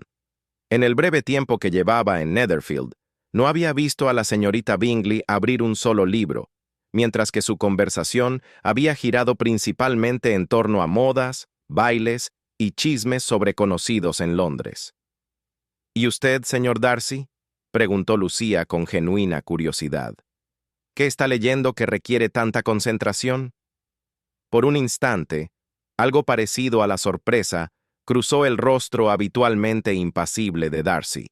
En el breve tiempo que llevaba en Netherfield, no había visto a la señorita Bingley abrir un solo libro, mientras que su conversación había girado principalmente en torno a modas, bailes y chismes sobre conocidos en Londres. «¿Y usted, señor Darcy?», preguntó Lucía con genuina curiosidad. «¿Qué está leyendo que requiere tanta concentración?». Por un instante, algo parecido a la sorpresa cruzó el rostro habitualmente impasible de Darcy.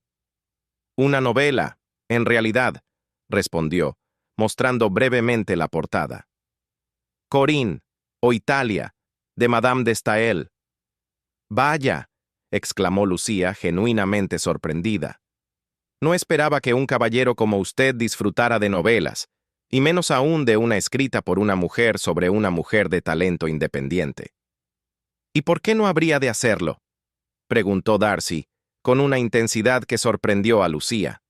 «Una novela, en realidad», respondió, mostrando brevemente la portada. «Corinne, o Italia, de Madame de Staël». «Vaya», exclamó Lucía, genuinamente sorprendida. «No esperaba que un caballero como usted disfrutara de novelas, y menos aún de una escrita por una mujer sobre una mujer de talento independiente». «¿Y por qué no habría de hacerlo?», preguntó Darcy, con una intensidad que sorprendió a Lucía.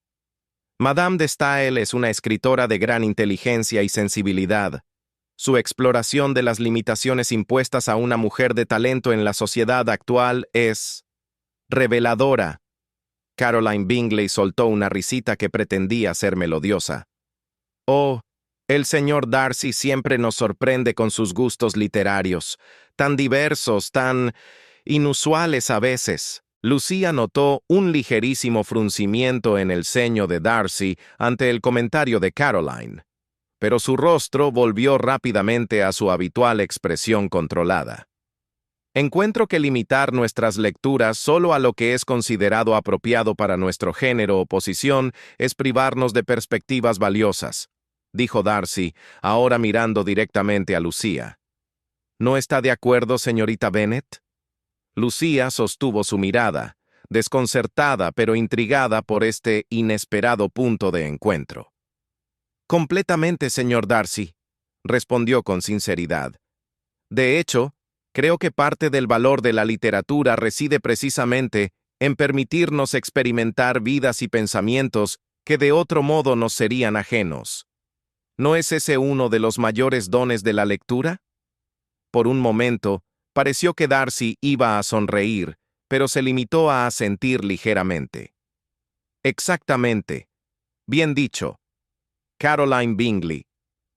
«Madame de Staël es una escritora de gran inteligencia y sensibilidad. Su exploración de las limitaciones impuestas a una mujer de talento en la sociedad actual es reveladora». Caroline Bingley soltó una risita que pretendía ser melodiosa. «Oh, el señor Darcy siempre nos sorprende con sus gustos literarios, tan diversos, tan inusuales a veces». Lucía notó un ligerísimo fruncimiento en el ceño de Darcy ante el comentario de Caroline, pero su rostro volvió rápidamente a su habitual expresión controlada. «Encuentro que limitar nuestras lecturas solo a lo que es considerado apropiado para nuestro género o posición es privarnos de perspectivas valiosas», dijo Darcy, ahora mirando directamente a Lucía. «¿No está de acuerdo, señorita Bennet?». Lucía sostuvo su mirada, desconcertada pero intrigada por este inesperado punto de encuentro. «Completamente, señor Darcy», respondió con sinceridad. «De hecho, creo que parte del valor de la literatura reside precisamente en permitirnos experimentar vidas y pensamientos que de otro modo nos serían ajenos. ¿No es ese uno de los mayores dones de la lectura?». Por un momento, pareció que Darcy iba a sonreír, pero se limitó a asentir ligeramente. Exactamente. Bien dicho. Caroline Bingley,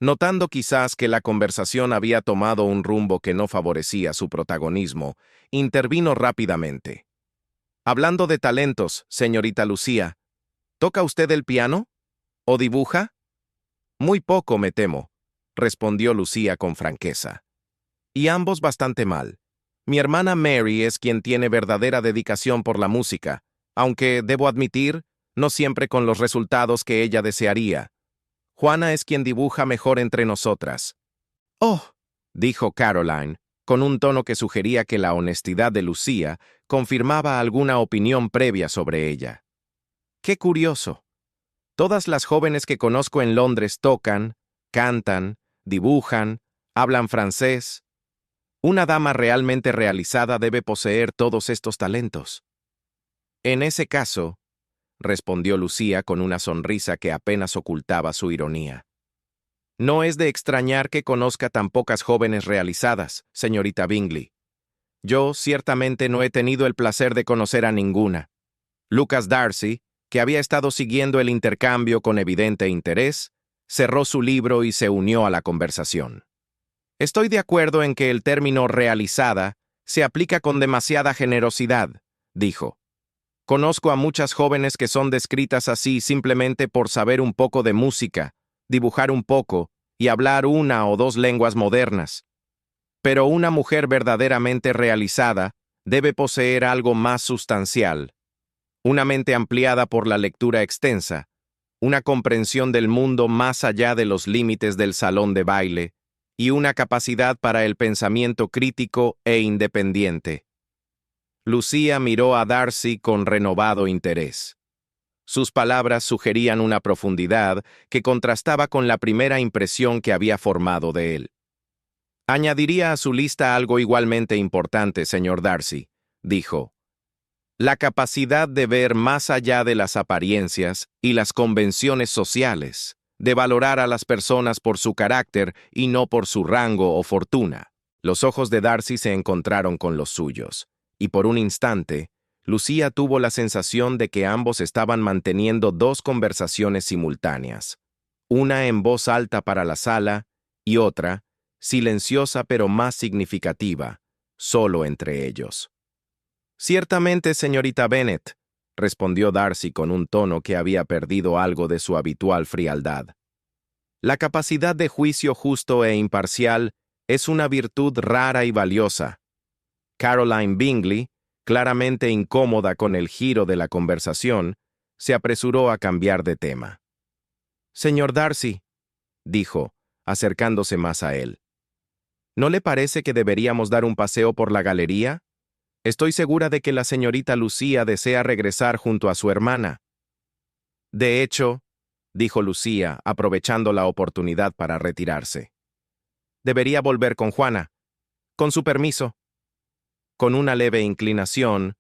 notando quizás que la conversación había tomado un rumbo que no favorecía su protagonismo, intervino rápidamente. Hablando de talentos, señorita Lucía, ¿toca usted el piano? ¿O dibuja? Muy poco, me temo, respondió Lucía con franqueza. Y ambos bastante mal. Mi hermana Mary es quien tiene verdadera dedicación por la música, aunque, debo admitir, no siempre con los resultados que ella desearía. Juana es quien dibuja mejor entre nosotras. «Oh», dijo Caroline, con un tono que sugería que la honestidad de Lucía confirmaba alguna opinión previa sobre ella. «Qué curioso. Todas las jóvenes que conozco en Londres tocan, cantan, dibujan, hablan francés. Una dama realmente realizada debe poseer todos estos talentos». «En ese caso», respondió Lucía con una sonrisa que apenas ocultaba su ironía, «no es de extrañar que conozca tan pocas jóvenes realizadas, señorita Bingley. Yo, ciertamente, no he tenido el placer de conocer a ninguna. Lucas Darcy, que había estado siguiendo el intercambio con evidente interés, cerró su libro y se unió a la conversación. Estoy de acuerdo en que el término realizada se aplica con demasiada generosidad, dijo. Conozco a muchas jóvenes que son descritas así simplemente por saber un poco de música, dibujar un poco y hablar una o dos lenguas modernas. Pero una mujer verdaderamente realizada debe poseer algo más sustancial, una mente ampliada por la lectura extensa, una comprensión del mundo más allá de los límites del salón de baile y una capacidad para el pensamiento crítico e independiente. Lucía miró a Darcy con renovado interés. Sus palabras sugerían una profundidad que contrastaba con la primera impresión que había formado de él. Añadiría a su lista algo igualmente importante, señor Darcy, dijo. La capacidad de ver más allá de las apariencias y las convenciones sociales, de valorar a las personas por su carácter y no por su rango o fortuna. Los ojos de Darcy se encontraron con los suyos, y por un instante, Lucía tuvo la sensación de que ambos estaban manteniendo dos conversaciones simultáneas, una en voz alta para la sala y otra, silenciosa pero más significativa, solo entre ellos. Ciertamente, señorita Bennet, respondió Darcy con un tono que había perdido algo de su habitual frialdad. La capacidad de juicio justo e imparcial es una virtud rara y valiosa. Caroline Bingley, claramente incómoda con el giro de la conversación, se apresuró a cambiar de tema. Señor Darcy, dijo, acercándose más a él, ¿no le parece que deberíamos dar un paseo por la galería? Estoy segura de que la señorita Lucía desea regresar junto a su hermana. De hecho, dijo Lucía, aprovechando la oportunidad para retirarse. Debería volver con Juana. Con su permiso. Con una leve inclinación,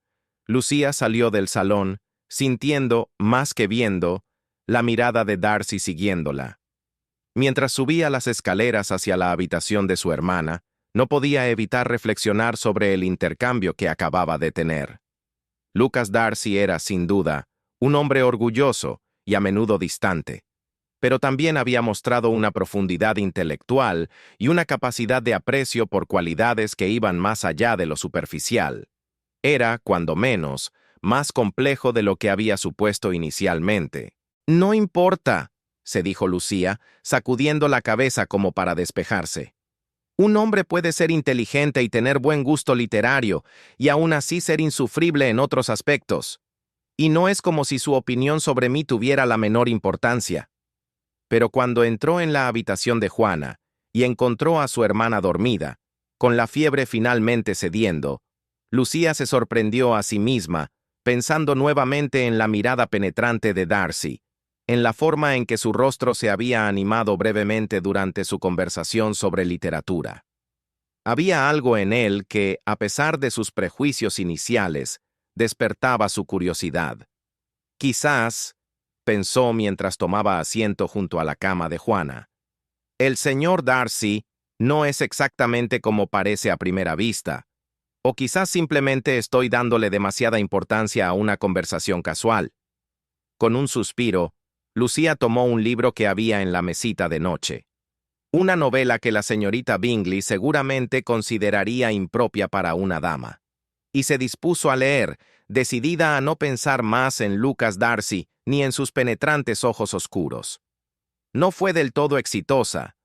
Lucía salió del salón, sintiendo, más que viendo, la mirada de Darcy siguiéndola. Mientras subía las escaleras hacia la habitación de su hermana, no podía evitar reflexionar sobre el intercambio que acababa de tener. Lucas Darcy era, sin duda, un hombre orgulloso y a menudo distante, pero también había mostrado una profundidad intelectual y una capacidad de aprecio por cualidades que iban más allá de lo superficial. Era, cuando menos, más complejo de lo que había supuesto inicialmente. «No importa», se dijo Lucía, sacudiendo la cabeza como para despejarse. Un hombre puede ser inteligente y tener buen gusto literario, y aún así ser insufrible en otros aspectos. Y no es como si su opinión sobre mí tuviera la menor importancia. Pero cuando entró en la habitación de Juana y encontró a su hermana dormida, con la fiebre finalmente cediendo, Lucía se sorprendió a sí misma, pensando nuevamente en la mirada penetrante de Darcy, en la forma en que su rostro se había animado brevemente durante su conversación sobre literatura. Había algo en él que, a pesar de sus prejuicios iniciales, despertaba su curiosidad. Quizás, pensó mientras tomaba asiento junto a la cama de Juana, el señor Darcy No es exactamente como parece a primera vista, o quizás simplemente estoy dándole demasiada importancia a una conversación casual. Con un suspiro, Lucía tomó un libro que había en la mesita de noche. Una novela que la señorita Bingley seguramente consideraría impropia para una dama. Y se dispuso a leer, decidida a no pensar más en Lucas Darcy ni en sus penetrantes ojos oscuros. No fue del todo exitosa,